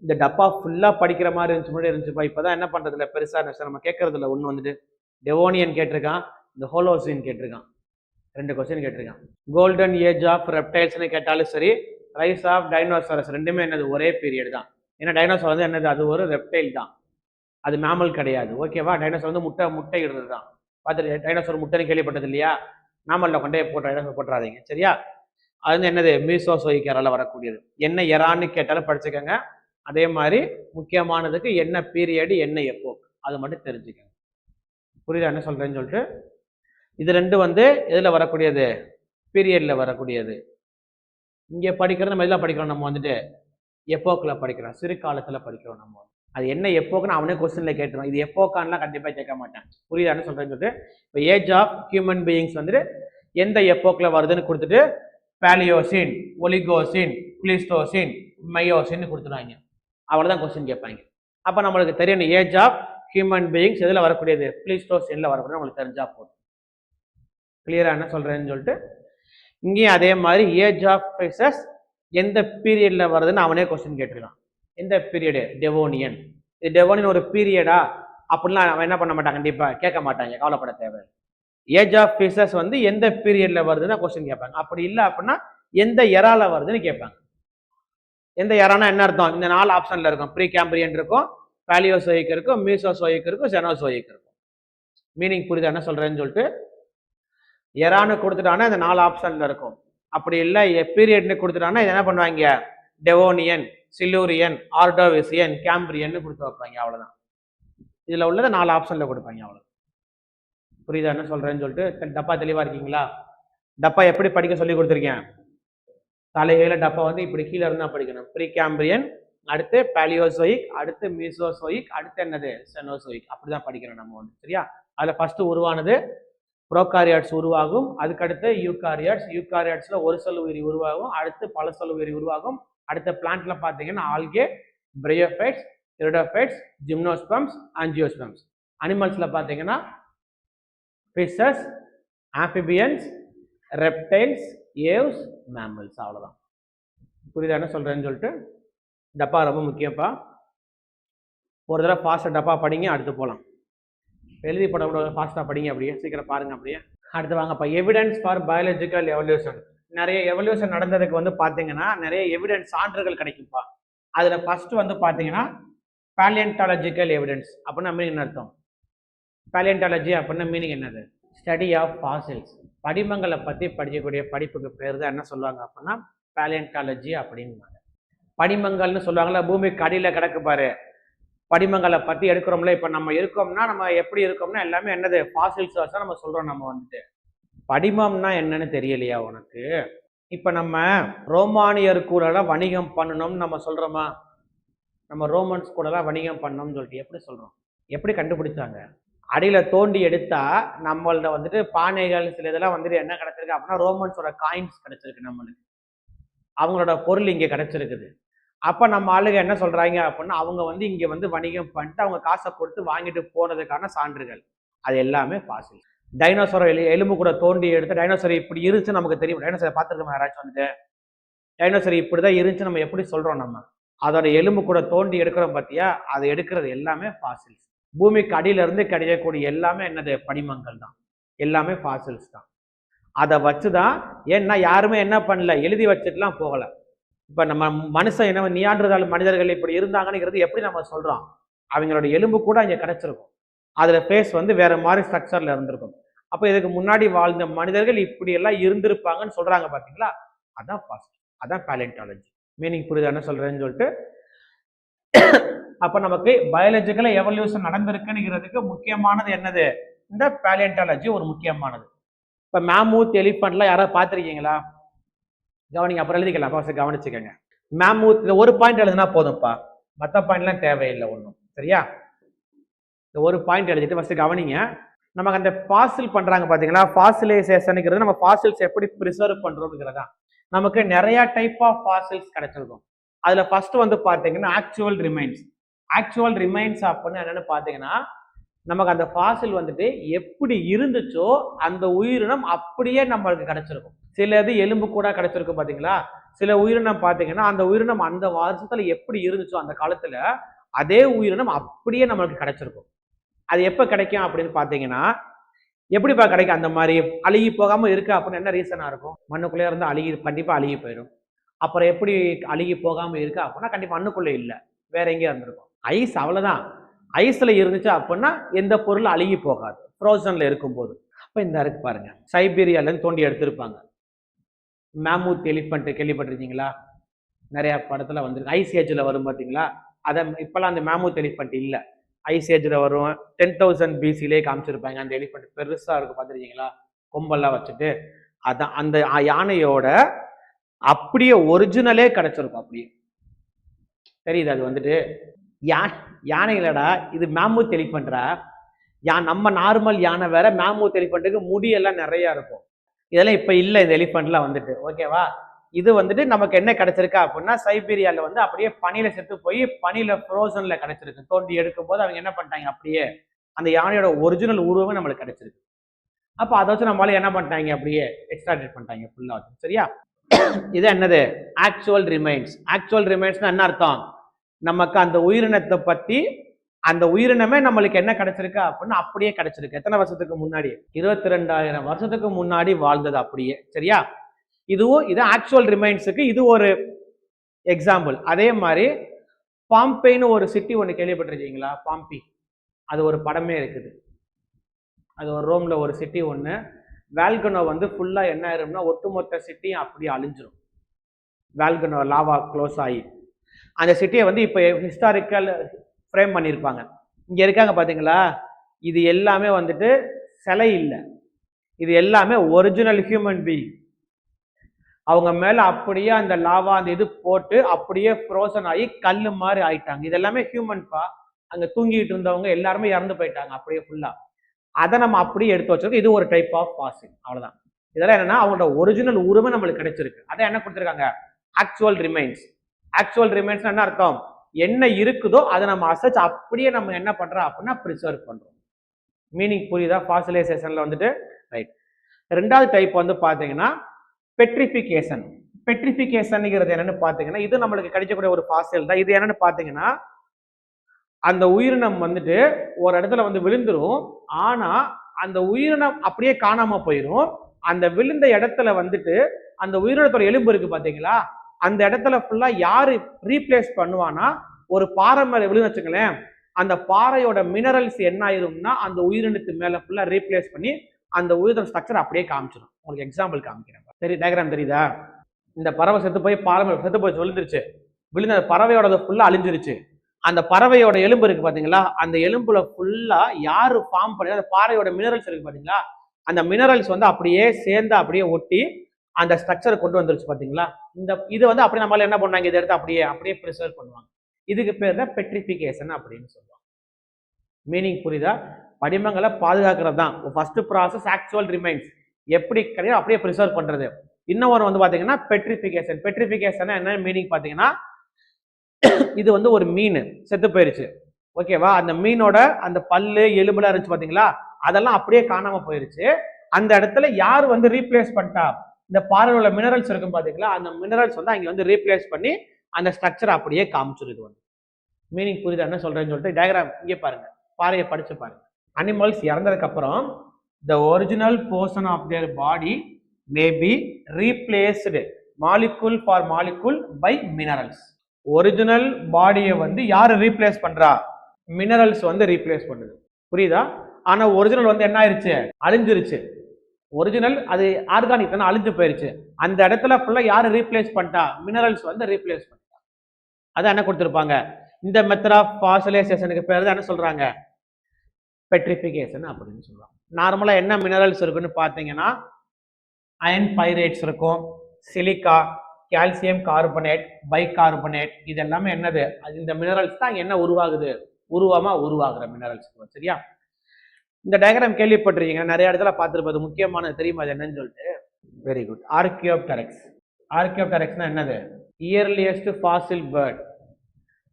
இந்த டப்பா ஃபுல்லா படிக்கிற மாதிரி இருந்துச்சு, முன்னாடி இருந்துச்சுப்பா, இப்பதான் என்ன பண்றதுல பெருசா நம்ம கேட்கறதுல ஒண்ணு வந்துட்டு டெவோனியன் கேட்டிருக்கான், இந்த ஹோலோசின் கேட்டிருக்கான், 2 கொஸ்டின் கேட்டிருக்கான். கோல்டன் ஏஜ் ஆஃப் ரெப்டைல்ஸ்னு கேட்டாலும் சரி, ரைஸ் ஆஃப் டைனோசரஸ் ரெண்டுமே என்னது ஒரே பீரியட் தான். ஏன்னா டைனோசர் வந்து என்னது அது ஒரு ரெப்டைல் தான், அது மேமல் கிடையாது. ஓகேவா? டைனோசர் வந்து முட்டை இடுறது தான். பார்த்துட்டு டைனோசர் முட்டைன்னு கேள்விப்பட்டது இல்லையா, மேமல்ல கொண்டே டைனோசர் போட்டுறாதீங்க. சரியா? அது வந்து என்னது மீசோசோயிக் எரால வரக்கூடியது. என்ன எரான்னு கேட்டாலும் படிச்சுக்கோங்க. அதே மாதிரி முக்கியமானதுக்கு என்ன பீரியடு என்ன எப்போ அது மட்டும் தெரிஞ்சுக்கங்க. புரியுதா என்ன சொல்றேன்னு சொல்லிட்டு, இது ரெண்டும் வந்து எதுல வரக்கூடியது, பீரியட்ல வரக்கூடியது. இங்க படிக்கிறது நம்ம எல்லாம் படிக்கிறோம், நம்ம வந்துட்டு எப்போக்குல படிக்கிறோம், சிறு காலத்துல படிக்கிறோம். நம்ம அது என்ன எப்போக்குன்னு அவனே கொஸ்டின்ல கேட்டுரும், இது எப்போக்கான்லாம் கண்டிப்பா கேட்க மாட்டேன். புரியுதா என்ன சொல்றேன்னு சொல்லிட்டு, இப்போ ஏஜ் ஆஃப் ஹியூமன் பீயிங்ஸ் வந்துட்டு எந்த எப்போக்குல வருதுன்னு கொடுத்துட்டு பாலியோசின், ஒலிகோசின், பிளிஸ்டோசின், மையோசின் கொடுத்துருவாங்க. அவ்வளவுதான் கொஸ்டின் கேட்பாங்க. அப்ப நம்மளுக்கு தெரியணும் ஏஜ் ஆஃப் ஹியூமன் பீயிங்ஸ் எதுல வரக்கூடியது, பிளிஸ்டோசின்ல வரக்கூடியது உங்களுக்கு தெரிஞ்சா போதும். கிளியரா என்ன சொல்றேன்னு சொல்லிட்டு, இங்கேயும் அதே மாதிரி ஏஜ் ஆஃப் ஃபிஷஸ் எந்த பீரியட்ல வருதுன்னு அவனே கொஸ்டின் கேட்டிருக்கான். எந்த பீரியடு, டெவோனியன். இது டெவோனியன் ஒரு பீரியடா அப்படிலாம் அவன் என்ன பண்ண மாட்டாங்க, கண்டிப்பா கேட்க மாட்டாங்க, கவலைப்பட தேவை. ஏஜ் ஆஃப் ஃபிஷஸ் வந்து எந்த பீரியட்ல வருதுன்னு கொஸ்டின் கேட்பாங்க. அப்படி இல்லை அப்படின்னா எந்த எரால வருதுன்னு கேட்பாங்க. எந்த எரானா என்ன அர்த்தம், இந்த 4 ஆப்ஷன்ல இருக்கும். ப்ரீ கேம்பிரியன் இருக்கும், பாலியோசோயிக் இருக்கும், மீசோசோயிக் இருக்கும், செனோசோயிக் இருக்கும். மீனிங் புரியுதா என்ன சொல்றேன்னு சொல்லிட்டு, எரான்னு கொடுத்துட்டானா இந்த 4 ஆப்ஷன்ல இருக்கும். அப்படி இல்லை பீரியட்னு கொடுத்துட்டானா இது என்ன பண்ணுவாங்க, டெவோனியன், சிலூரியன், ஆர்டோவிசியன், கேம்பிரியன் கொடுத்து வைப்பாங்க. அவ்வளவுதான். இதுல உள்ளதை 4 ஆப்ஷன்ல கொடுப்பாங்க. அவ்வளவு. புரியுதா என்ன சொல்றேன்னு சொல்லிட்டு, டப்பா தெளிவா இருக்கீங்களா? டப்பா எப்படி படிக்க சொல்லி கொடுத்துருக்கேன், தலைகீழ டப்பா வந்து இப்படி கீழே இருந்தா படிக்கணும். ப்ரீ கேம்பிரியன், அடுத்து பேலியோசோயிக், அடுத்து மீசோசோயிக், அடுத்து என்னது செனோசோயிக். அப்படிதான் படிக்கிறோம் நம்ம வந்து. சரியா? அதுல ஃபர்ஸ்ட் உருவானது ப்ரோகாரியாட்ஸ் உருவாகும். அதுக்கடுத்து யூகாரியாட்ஸ். யூகாரியாட்ஸ்ல ஒரு செல் உயிரி உருவாகும். அடுத்து பல செல் உயிரி உருவாகும். அடுத்த பிளான்ட்ல பாத்தீங்கன்னா ஆல்கே, பிரையோஃபைட்ஸ், இரிடோஃபைட்ஸ், ஜிம்னோஸ்பம்ஸ், ஆஞ்சியோஸ்பம்ஸ். அனிமல்ஸ்ல பாத்தீங்கன்னா fishes, amphibians, reptiles, Aves, mammals. அவ்வளவுதான். புரியுதா என்ன சொல்றேன்னு சொல்லிட்டு? டப்பா ரொம்ப முக்கியம்ப்பா. ஒரு தடவை ஃபாஸ்டா டப்பா படிங்க, அடுத்து போகலாம். எழுதி போட ஃபாஸ்டா படிங்க, அப்படியே சீக்கிரம் பாருங்க. அப்படியே அடுத்து வாங்கப்பா. Evidence for biological evolution. நிறைய எவல்யூஷன் நடந்ததுக்கு வந்து பாத்தீங்கன்னா நிறைய எவிடன்ஸ் சான்றுகள் கிடைக்கும்ப்பா. அதுல ஃபர்ஸ்ட் வந்து பாத்தீங்கன்னா பேலியன்டாலஜிக்கல் எவிடன்ஸ். அப்படின்னா மீனிங் என்ன அர்த்தம்? பேலியன்டாலஜி அப்படின்னா மீனிங் என்னது? Study of fossils. படிமங்களை பத்தி படிக்கக்கூடிய படிப்புக்கு பேர் தான் என்ன சொல்லுவாங்க அப்படின்னா பேலியன்டாலஜி அப்படின்னு. படிமங்கள்னு சொல்லுவாங்கல்ல, பூமிக்கு அடியில கிடக்கு பாரு, படிமங்களை பத்தி எடுக்கிறோம்ல. இப்ப நம்ம இருக்கோம்னா நம்ம எப்படி இருக்கோம்னா எல்லாமே என்னது ஃபாசில்ஸ் தான் நம்ம சொல்றோம். நம்ம வந்துட்டு படிமம்னா என்னன்னு தெரியலையா உனக்கு? இப்ப நம்ம ரோமானியர் கூட வணிகம் பண்ணணும்னு நம்ம சொல்றோமா? நம்ம ரோமன்ஸ் கூட வணிகம் பண்ணணும்னு சொல்லிட்டு எப்படி சொல்றோம்? எப்படி கண்டுபிடிச்சாங்க? அடியில தோண்டி எடுத்தா நம்மள்ட வந்துட்டு பானைகள் சில இதெல்லாம் வந்துட்டு என்ன கிடைச்சிருக்கு அப்படின்னா ரோமன்ஸோட காயின்ஸ் கிடைச்சிருக்கு. நம்மளுக்கு அவங்களோட பொருள் இங்க கிடைச்சிருக்குது. அப்ப நம்ம ஆளுங்க என்ன சொல்றாங்க அப்படின்னா அவங்க வந்து இங்க வந்து வணிகம் பண்ணிட்டு அவங்க காசை கொடுத்து வாங்கிட்டு போனதுக்கான சான்றுகள். அது எல்லாமே ஃபாசில்ஸ். டைனோசர் எலும்பு கூட தோண்டி எடுத்து டைனோசர் இப்படி இருந்துச்சு நமக்கு தெரியும். டைனோசரை பார்த்துருக்கோம் யாராச்சும் வந்துட்டு? டைனோசர் இப்படிதான் இருந்துச்சு நம்ம எப்படி சொல்றோம்? நம்ம அதோட எலும்பு கூட தோண்டி எடுக்கிறோம் பார்த்தியா? அதை எடுக்கிறது எல்லாமே ஃபாசில்ஸ். பூமிக்கு அடியில இருந்து கிடைக்கக்கூடிய எல்லாமே என்னது? படிமங்கள் தான். எல்லாமே ஃபாசில்ஸ் தான். அதை வச்சுதான். ஏன்னா யாருமே என்ன பண்ணல, எழுதி வச்சுட்டுலாம் போகல. இப்ப நம்ம மனுஷன் என்ன நியாண்டர்தால் மனிதர்கள் இப்படி இருந்தாங்கன்னு எப்படி நம்ம சொல்றோம்? அவங்களோட எலும்பு கூட இங்க கிடைச்சிருக்கும். அதுல ஃபேஸ் வந்து வேற மாதிரி ஸ்ட்ரக்சர்ல இருந்திருக்கும். அப்ப இதுக்கு முன்னாடி வாழ்ந்த மனிதர்கள் இப்படி எல்லாம் இருந்திருப்பாங்கன்னு சொல்றாங்க பாத்தீங்களா? அதான் ஃபாஸ்ட், அதான் பேலியன்டாலஜி. மீனிங் புரியுதா என்ன சொல்றேன்னு சொல்லிட்டு? அப்ப நமக்கு பயாலஜிக்கல் எவல்யூஷன் நடந்திருக்குங்கிறதுக்கு முக்கியமானது என்னது? இந்த பேலியன்டாலஜி ஒரு முக்கியமானது. இப்ப மேமூத், எலிஃபண்ட்லாம் யாராவது பார்த்திருக்கீங்களா? கவனிங்க, அப்புறம் எழுதிக்கலாம். ஃபர்ஸ்ட் கவனிச்சுக்கோங்க. மேமூத் ஒரு பாயிண்ட் எழுதுனா போதும்ப்பா, மற்ற பாயிண்ட்லாம் தேவையில்லை ஒன்றும். சரியா? இந்த ஒரு பாயிண்ட் எழுதிட்டு ஃபர்ஸ்ட் கவனிங்க. நமக்கு அந்த ஃபாசில் பண்றாங்க பாத்தீங்களா? ஃபாசிலைசேஷனுங்கிறது நம்ம ஃபாசில்ஸ் எப்படி ப்ரிசர்வ் பண்றோம்ங்கிறதா. நமக்கு நிறைய டைப் ஆஃப் ஃபாசில்ஸ் கிடைச்சிருக்கும். அதுல ஃபர்ஸ்ட் வந்து பாத்தீங்கன்னா ஆக்சுவல் ரிமைன்ஸ். ஆக்சுவல் ரிமைன்ஸ் அப்படின்னு என்னன்னு பாத்தீங்கன்னா நமக்கு அந்த ஃபாசில் வந்துட்டு எப்படி இருந்துச்சோ அந்த உயிரினம் அப்படியே நம்மளுக்கு கிடைச்சிருக்கும். சில இது எலும்பு கூட கிடைச்சிருக்கும் பாத்தீங்களா? சில உயிரினம் பாத்தீங்கன்னா அந்த உயிரினம் அந்த வருஷத்துல எப்படி இருந்துச்சோ அந்த காலத்துல அதே உயிரினம் அப்படியே நம்மளுக்கு கிடைச்சிருக்கும். அது எப்ப கிடைக்கும் அப்படின்னு பாத்தீங்கன்னா எப்படிப்பா கிடைக்கும்? அந்த மாதிரி அழுகி போகாம இருக்கு அப்படின்னு என்ன ரீசனா இருக்கும்? மண்ணுக்குள்ளே இருந்து அழுகி கண்டிப்பா அழுகி போயிடும். அப்புறம் எப்படி அழுகி போகாம இருக்கு அப்படின்னா கண்டிப்பா மண்ணுக்குள்ள இல்லை, வேற எங்கேயா இருந்திருக்கும். ஐஸ் அவ்வளவுதான். ஐஸ்ல இருந்துச்சு அப்படின்னா எந்த பொருள் அழுகி போகாது ஃப்ரோசன்ல இருக்கும்போது. அப்ப இந்த இருக்கு பாருங்க, சைபீரியால இருந்து தோண்டி எடுத்திருப்பாங்க. மேமூத் எலிஃபண்ட் கேள்விப்பட்டிருக்கீங்களா? நிறைய படத்துல வந்துருக்கு. ஐஸ் ஏஜ்ல வரும் பாத்தீங்களா? அத இப்பெல்லாம் அந்த மேமூத் எலிஃபண்ட் இல்ல, ஐஸ் ஏஜ்ல வரும். 10,000 BCலே காமிச்சிருப்பாங்க. அந்த எலிஃபண்ட் பெருசா இருக்கும், பார்த்துருக்கீங்களா? கொம்பெல்லாம் வச்சுட்டு. அதான் அந்த யானையோட அப்படியே ஒரிஜினலே கிடைச்சிருக்கும். அப்படியே தெரியுது. அது வந்துட்டு யானைகளடா, இது மேமூத் எலிஃபண்ட்ரா. நம்ம நார்மல் யானை வேற, மேமூத் எலிஃபண்ட்டுக்கு முடியெல்லாம் நிறைய இருக்கும். இதெல்லாம் இப்ப இல்லை இந்த எலிஃபண்ட்லாம் வந்துட்டு. ஓகேவா? இது வந்துட்டு நமக்கு என்ன கிடைச்சிருக்கா அப்படின்னா சைபீரியால வந்து அப்படியே பனியில செத்து போய் பனியில ஃப்ரோசன்ல கிடைச்சிருக்கு. தோண்டி எடுக்கும் போது அவங்க என்ன பண்ணிட்டாங்க, அப்படியே அந்த யானையோட ஒரிஜினல் உருவமே நம்மளுக்கு கிடைச்சிருக்கு. அப்ப அதை வச்சு நம்மளால என்ன பண்ணிட்டாங்க, அப்படியே எக்ஸ்ட்ராக்ட் பண்ணிட்டாங்க ஃபுல்லா. சரியா? இது என்னது? Actual remains. ஆக்சுவல் ரிமைன்ஸ்னா என்ன அர்த்தம்? நமக்கு அந்த உயிரினத்தை பத்தி அந்த உயிரினமே நம்மளுக்கு என்ன கிடைச்சிருக்கு அப்படின்னா அப்படியே கிடைச்சிருக்கு. எத்தனை வருஷத்துக்கு முன்னாடி? 22,000 வருஷத்துக்கு முன்னாடி வாழ்ந்தது அப்படியே. சரியா? இதுவும் இது ஆக்சுவல் ரிமைன்ஸுக்கு இது ஒரு எக்ஸாம்பிள். அதே மாதிரி பாம்பேன்னு ஒரு சிட்டி ஒன்று கேள்விப்பட்டிருக்கீங்களா? பாம்பி, அது ஒரு படமே இருக்குது. அது ஒரு ரோம்ல ஒரு சிட்டி ஒன்று. வால்கனோ வந்து ஃபுல்லா என்ன ஆயிரும்னா ஒட்டுமொத்த சிட்டியும் அப்படியே அழிஞ்சிரும். வால்கனோ லாவா க்ளோஸ் ஆகி அந்த சிட்டியை வந்து இப்போ ஹிஸ்டாரிக்கல் ஃப்ரேம் பண்ணியிருப்பாங்க. இங்க இருக்காங்க பாத்தீங்களா? இது எல்லாமே வந்துட்டு சிலை இல்லை, இது எல்லாமே ஒரிஜினல் ஹியூமன் பீயிங். அவங்க மேல அப்படியே அந்த லாவா அந்த இது போட்டு அப்படியே ஃப்ரோசன் ஆகி கல் மாதிரி ஆயிட்டாங்க. இதெல்லாமே ஹியூமன்பா. அங்க தூங்கிட்டு இருந்தவங்க எல்லாருமே இறந்து போயிட்டாங்க அப்படியே ஃபுல்லா. அதை நம்ம அப்படியே எடுத்து வச்சிருக்கோம். இது ஒரு டைப் ஆஃப் ஃபாசில். அவ்வளவுதான். இதெல்லாம் என்னன்னா அவங்களோட ஒரிஜினல் உருவமே நம்மளுக்கு கிடைச்சிருக்கு. அதான் என்ன கொடுத்துருக்காங்க, ஆக்சுவல் ரிமைன்ஸ். ஆக்சுவல் ரிமைன்ஸ் என்ன அர்த்தம், என்ன இருக்குதோ அதை நம்ம அசைச்சு அப்படியே நம்ம என்ன பண்றோம் அப்படின்னா ப்ரிசர்வ் பண்றோம். மீனிங் புரியுதா ஃபாசிலைசேஷன்ல வந்துட்டு? ரைட். ரெண்டாவது டைப் வந்து பாத்தீங்கன்னா பெட்ரிஃபிகேஷன். பெட்ரிஃபிகேஷன்ங்கிறது என்னன்னு பாத்தீங்கன்னா இது நம்மளுக்கு கிடைக்கக்கூடிய ஒரு ஃபாசில் தான். இது என்னன்னு பாத்தீங்கன்னா அந்த உயிரினம் வந்துட்டு ஒரு இடத்துல வந்து விழுந்துரும். ஆனா அந்த உயிரினம் அப்படியே காணாம போயிடும். அந்த விழுந்த இடத்துல வந்துட்டு அந்த உயிரினத்தோட எலும்பு இருக்கு பாத்தீங்களா, அந்த இடத்துல ஃபுல்லா யாரு ரீப்ளேஸ் பண்ணுவானா, ஒரு பாறை மேல விழுந்து வச்சுங்களேன், அந்த பாறையோட மினரல்ஸ் என்ன ஆயிரும்னா அந்த உயிரினத்து மேல ஃபுல்லா ரீப்ளேஸ் பண்ணி அந்த உயிரின ஸ்ட்ரக்சர் அப்படியே காமிச்சிடும். உங்களுக்கு எக்ஸாம்பிள் காமிக்கிறேன். சரி, டயக்ராம் தெரியுதா? இந்த பறவை செத்து போய் பாறை மேல செத்து போய் விழுந்துருச்சு. விழுந்த பறவையோட ஃபுல்லா அழிஞ்சிருச்சு. அந்த பறவையோட எலும்பு இருக்கு பாத்தீங்களா, அந்த எலும்புல ஃபுல்லா யாரு ஃபார்ம் பண்ணி அந்த பாறையோட மினரல்ஸ் இருக்கு பாத்தீங்களா, அந்த மினரல்ஸ் வந்து அப்படியே சேர்ந்து அப்படியே ஒட்டி அந்த ஸ்ட்ரக்சர் கொண்டு வந்துருச்சு பாத்தீங்களா. இந்த இது வந்து அப்படியே நம்மளால என்ன பண்ணாங்க, இதை எடுத்து அப்படியே அப்படியே ப்ரிசர்வ் பண்ணுவாங்க. இதுக்கு பேர் தான் பெட்ரிஃபிகேஷன் அப்படின்னு சொல்லுவாங்க. மீனிங் புரியுதா? படிமங்களை பாதுகாக்கிறது தான் ஃபர்ஸ்ட் ப்ராசஸ். ஆக்சுவல் ரிமைன்ஸ் எப்படி கிடையாது அப்படியே ப்ரிசர்வ் பண்றது. இன்னொரு வந்து பாத்தீங்கன்னா பெட்ரிஃபிகேஷன். பெட்ரிஃபிகேஷன் என்ன மீனிங் பாத்தீங்கன்னா, இது வந்து ஒரு மீன் செத்து போயிருச்சு, ஓகேவா, அந்த மீனோட அந்த பல்லு எலும்புலாம் இருந்துச்சு பாத்தீங்களா, அதெல்லாம் அப்படியே காணாம போயிருச்சு. அந்த இடத்துல யார் வந்து ரீப்ளேஸ் பண்ணிட்டா, இந்த பாறையோட மினரல்ஸ் இருக்கும் பாத்தீங்களா, அந்த மினரல்ஸ் வந்து அங்க வந்து ரீப்ளேஸ் பண்ணி அந்த ஸ்ட்ரக்சர் அப்படியே காமிச்சிருது. வந்து மீனிங் புரியுதா என்ன சொல்றேன்னு சொல்லிட்டு டயக்ராம் இங்கே பாருங்க, பாறையை படிச்சு பாருங்க. அனிமல்ஸ் இறந்ததுக்கு அப்புறம் the original portion of their body may be replaced molecule for molecule by minerals. Original பாடியை வந்து யாரு ரீப்ளேஸ் பண்றா, மினரல்ஸ் வந்து ரீப்ளேஸ் பண்ணுது. புரியுதா? ஆனா ஒரிஜினல் வந்து என்ன ஆயிருச்சு, அழிஞ்சிருச்சு. ஒரிஜினல் அது ஆர்கானிக் தானே, அழிஞ்சு போயிருச்சு. அந்த இடத்துல ஃபுல்லா யாரு ரீப்ளேஸ் பண்ணிட்டா, மினரல்ஸ் வந்து ரீப்ளேஸ் பண்ணிட்டா. அதான் என்ன கொடுத்திருப்பாங்க, இந்த மெத்தட் ஆஃப் ஃபாசிலைசேஷனுக்கு பேர் தான் என்ன சொல்றாங்க, பெட்ரிஃபிகேஷன் அப்படின்னு சொல்லுவாங்க. நார்மலா என்ன மினரல்ஸ் இருக்குன்னு பாத்தீங்கன்னா அயன் பைரேட்ஸ் இருக்கும், சிலிக்கா, கால்சியம் கார்பனேட், பைகார்பனேட், இது எல்லாமே என்னது, இந்த மினரல்ஸ் தான் என்ன உருவாகுது, உருவாகுற மினரல்ஸ். சரியா? இந்த டயக்ராம் கேள்விப்பட்டிருக்கீங்க, நிறைய இடத்துல பார்த்துருப்பது, முக்கியமானது தெரியுமா அது என்னன்னு சொல்லிட்டு? Very good. ஆர்கியோப்டெரக்ஸ். ஆர்கியோப்டெரக்ஸ்னா என்னது, இயர்லியஸ்ட் ஃபாசில் பேர்ட்.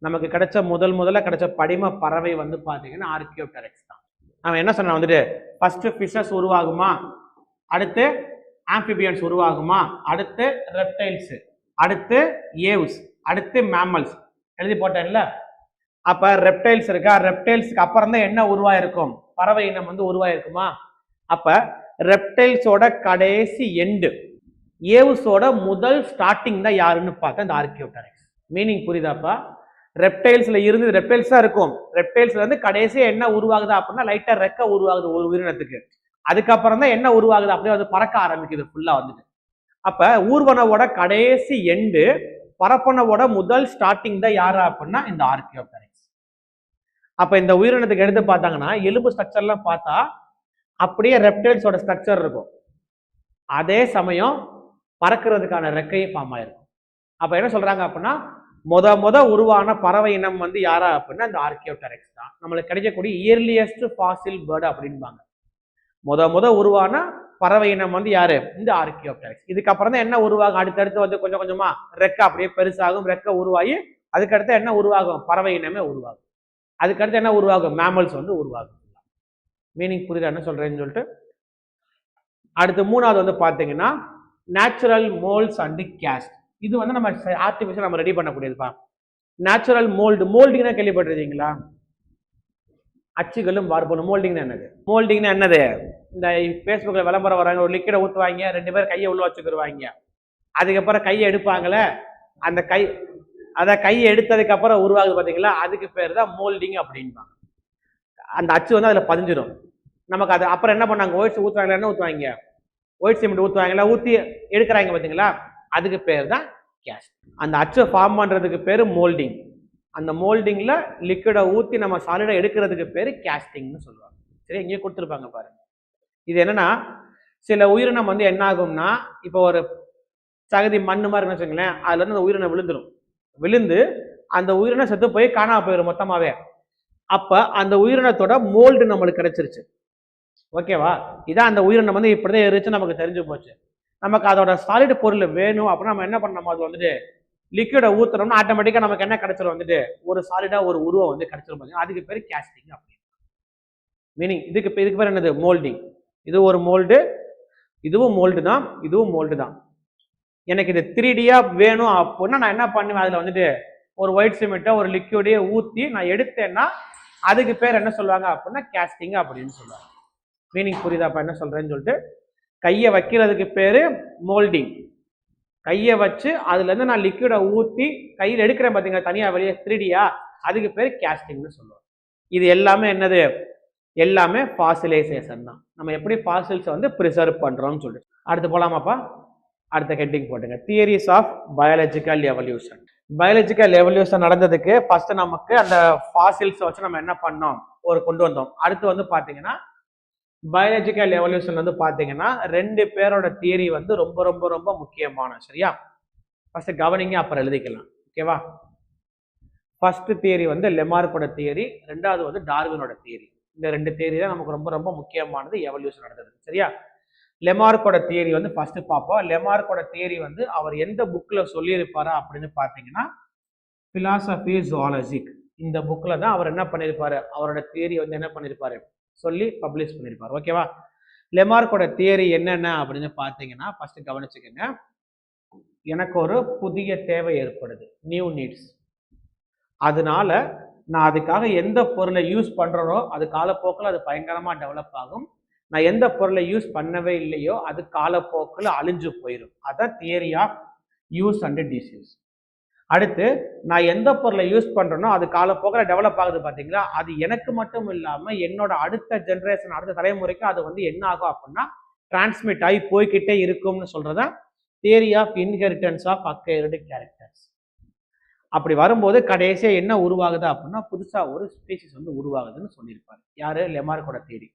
நமக்கு கிடைச்ச முதல்ல கிடைச்ச படிம பறவை வந்து பாத்தீங்கன்னா ஆர்கியோப்டெரக்ஸ் தான். அவன் என்ன சொன்னான் வந்துட்டு, ஃபர்ஸ்ட் ஃபிஷஸ் உருவாகுமா, அடுத்து ஆம்பிபியன்ஸ் உருவாகுமா, அடுத்து ரெப்டைல்ஸ், அடுத்து ஏவ்ஸ், அடுத்து மேமல்ஸ். எழுதி போட்டேன்ல. அப்ப ரெப்டைல்ஸ் இருக்கா, ரெப்டைல்ஸ்க்கு அப்புறம் தான் என்ன உருவாயிருக்கும், பறவை இனம் வந்து உருவாயிருக்குமா. அப்ப ரெப்டைல்ஸோட கடைசி எண்டு, ஏவ்ஸோட முதல் ஸ்டார்டிங் தான் யாருன்னு பார்த்தா இந்த ஆர்கியோப்டெரக்ஸ். மீனிங் புரியுதாப்பா? ரெப்டைல்ஸ்ல இருந்து ரெப்டைல்ஸ் தான் இருக்கும். ரெப்டைல்ஸ்ல இருந்து கடைசியா என்ன உருவாகுதா அப்படின்னா லைட்டா ரெக்க உருவாகுது ஒரு உயிரினத்துக்கு. அதுக்கப்புறம் தான் என்ன உருவாகுது, அப்படியே வந்து பறக்க ஆரம்பிக்குது ஃபுல்லா வந்துட்டு. அப்ப ஊர்வனவோட கடைசி எண்டு, பரப்பனவோட முதல் ஸ்டார்டிங் தான் யாரா அப்படின்னா இந்த ஆர்கியோப்டெரக்ஸ். அப்ப இந்த உயிரினத்துக்கு எடுத்து பார்த்தாங்கன்னா எலும்பு ஸ்ட்ரக்சர்லாம் பார்த்தா அப்படியே ரெப்டைல்ஸோட ஸ்ட்ரக்சர் இருக்கும். அதே சமயம் பறக்கிறதுக்கான ரெக்கையும் ஃபார்ம் ஆயிருக்கும். அப்ப என்ன சொல்றாங்க அப்படின்னா முத உருவான பறவை இனம் வந்து யாரா அப்படின்னா இந்த ஆர்கியோப்டெரக்ஸ் தான். நம்மளுக்கு கிடைக்கக்கூடிய இயர்லியஸ்ட் ஃபாசில் பேர்டு அப்படின்பாங்க. முத உருவான பறவை இனம் வந்து யாரு, இந்த ஆர்கியோப்டெரக்ஸ். இதுக்கப்புறம் தான் என்ன உருவாகும், அடுத்தடுத்து வந்து கொஞ்சம் கொஞ்சமா ரெக்க அப்படியே பெருசாகும், ரெக்க உருவாகி அதுக்கடுத்து என்ன உருவாகும், பறவை இனமே உருவாகும். அதுக்கடுத்து என்ன உருவாகும், மேமல்ஸ் வந்து உருவாகும். மீனிங் புரியுதா என்ன சொல்றேன்னு சொல்லிட்டு? அடுத்து மூணாவது வந்து பாத்தீங்கன்னா நேச்சுரல் மோல்ட்ஸ் அண்ட் கேஸ்ட். இது வந்து நம்ம ஆர்டிபிஷியல் நம்ம ரெடி பண்ணக்கூடியதுப்பா. Natural mould. மோல்டிங்னா கேள்விப்பட்டிருக்கீங்களா? அச்சுகளும் வார்ப்புகளும். மோல்டிங்னா என்னது, மோல்டிங்னா என்னது, இந்த ஃபேஸ்புக்கில் விளம்பரம் வராங்க, ஒரு லிக்விடை ஊற்றுவாங்க, 2 பேர் கையை உள்ள வச்சுக்கிடுவாங்க, அதுக்கப்புறம் கையை எடுப்பாங்களே, அந்த கையை எடுத்ததுக்கு அப்புறம் உருவாகுது பார்த்தீங்களா, அதுக்கு பேர் தான் மோல்டிங் அப்படின்பாங்க. அந்த அச்சு வந்து அதில் பதிஞ்சிடும் நமக்கு. அது அப்புறம் என்ன பண்ணாங்க, ஒயிட் ஊற்றுவாங்களா, என்ன ஊற்றுவாங்க, ஒயிட் சிமெண்ட் ஊற்றுவாங்களா, ஊற்றி எடுக்கிறாங்க பார்த்தீங்களா, அதுக்கு பேர் தான் கேஸ்ட். அந்த அச்சை ஃபார்ம் பண்ணுறதுக்கு பேர் மோல்டிங். அந்த மோல்டிங்ல லிக்விடை ஊற்றி நம்ம சாலிடை எடுக்கிறதுக்கு பேர் கேஸ்டிங்னு சொல்லுவாங்க. சரி, இங்கே கொடுத்துருப்பாங்க பாருங்க. இது என்னன்னா சில உயிரினம் வந்து என்ன ஆகும்னா, இப்போ ஒரு சகதி மண்ணு மாதிரி இருக்குன்னு வச்சுங்களேன், அதுல இருந்து அந்த உயிரினம் விழுந்துடும். விழுந்து அந்த உயிரினம் செத்து போய் காணாம போயிடும் மொத்தமாவே. அப்ப அந்த உயிரினத்தோட மோல்டு நம்மளுக்கு கிடைச்சிருச்சு. ஓகேவா? இதான் அந்த உயிரினம் வந்து இப்படிதான் இருந்துச்சு நமக்கு தெரிஞ்சு போச்சு. நமக்கு அதோட சாலிட் பொருள் வேணும் அப்படின்னா நம்ம என்ன பண்ணணும், அது வந்துட்டு லிக்விட ஊத்துறோம்னா ஆட்டோமேட்டிக்கா நமக்கு என்ன கிடைச்சிரும், வந்துட்டு ஒரு சாலிடா ஒரு உருவம் வந்து கிடைச்சிரும். பாத்தீங்கன்னா அதுக்கு பேர் கேஸ்டிங் அப்படி. மீனிங் இதுக்கு பேர் என்னது, மோல்டிங். இது ஒரு மோல்டு, இதுவும் மோல்டு தான், இதுவும் மோல்டு தான். எனக்கு இது 3Dயா வேணும் அப்படின்னா நான் என்ன பண்ணுவேன், அதுல வந்துட்டு ஒரு ஒயிட் சிமெண்ட்டை ஒரு லிக்விடையே ஊத்தி நான் எடுத்தேன்னா அதுக்கு பேர் என்ன சொல்லுவாங்க அப்படின்னா கேஸ்டிங் அப்படின்னு சொல்லுவாங்க. மீனிங் புரியுதாப்பா என்ன சொல்றேன்னு சொல்லிட்டு? கையை வைக்கிறதுக்கு பேரு மோல்டிங். கையை வச்சு அதுல இருந்து நான் லிக்விடை ஊத்தி கையில் எடுக்கிறேன் பாத்தீங்கன்னா தனியா வெளியே 3Dயா, அதுக்கு பேர் கேஸ்டிங்னு சொல்லுவாங்க. இது எல்லாமே என்னது, எல்லாமே ஃபாசிலைசேஷன் தான். நம்ம எப்படி ஃபாசில்ஸை வந்து ப்ரிசர்வ் பண்றோம்னு சொல்லிட்டு. அடுத்து போலாமாப்பா? அடுத்த ஹெட்டிங் போட்டுங்க, theories of biological evolution. Biological evolution நடந்ததுக்கு ஃபர்ஸ்ட் நமக்கு அந்த ஃபாசில்ஸ் வச்சு நம்ம என்ன பண்ணோம், ஒரு கொண்டு வந்தோம். அடுத்து வந்து பாத்தீங்கன்னா பயாலஜிக்கல் எவல்யூஷன் வந்து பாத்தீங்கன்னா 2 பேரோட தியரி வந்து ரொம்ப ரொம்ப ரொம்ப முக்கியமான. சரியா? ஃபர்ஸ்ட் கவனிங்க, அப்புறம் எழுதிக்கலாம். ஓகேவா? ஃபர்ஸ்ட் தியரி வந்து லெமார்க்கோட தியரி, ரெண்டாவது வந்து டார்வினோட தியரி. இந்த 2 தியரி தான் நமக்கு ரொம்ப ரொம்ப முக்கியமானது எவல்யூஷன் நடந்தது. சரியா? லெமார்க்கோட தியரி வந்து ஃபர்ஸ்ட் பார்ப்போம். லெமார்க்கோட தியரி வந்து அவர் எந்த புக்ல சொல்லியிருப்பாரா அப்படின்னு பாத்தீங்கன்னா பிலாசபி ஜுவாலஜிக். இந்த புக்ல தான் அவர் என்ன பண்ணியிருப்பாரு, அவரோட தியரி வந்து என்ன பண்ணியிருப்பாரு, சொல்லி பப்ளிஷ் பண்ணியிருப்பாரு. ஓகேவா? லெமார்க்கோட தியரி என்னென்ன அப்படின்னு பார்த்தீங்கன்னா ஃபர்ஸ்ட் கவனிச்சுக்கோங்க. எனக்கு ஒரு புதிய தேவை ஏற்படுது, நியூ நீட்ஸ். அதனால நான் அதுக்காக எந்த பொருளை யூஸ் பண்றனோ அது காலப்போக்கில் அது பயங்கரமா டெவலப் ஆகும். நான் எந்த பொருளை யூஸ் பண்ணவே இல்லையோ அது காலப்போக்கில் அழிஞ்சு போயிடும். அதான் theory of use and disuse. அடுத்து நான் எந்த பொருளை யூஸ் பண்றேனோ அது காலப்போக்கில் டெவலப் ஆகுது பாத்தீங்களா, அது எனக்கு மட்டும் இல்லாம என்னோட அடுத்த ஜென்ரேஷன், அடுத்த தலைமுறைக்கு அது வந்து என்ன ஆகும் அப்படின்னா டிரான்ஸ்மிட் ஆகி போய்கிட்டே இருக்கும்னு சொல்றதா theory of inheritance of acquired characters. அப்படி வரும்போது கடைசியா என்ன உருவாகுது அப்படின்னா புதுசா ஒரு ஸ்பீசிஸ் வந்து உருவாகுதுன்னு சொல்லியிருப்பாரு. யாரு, லெமார்க்கோட தியரி.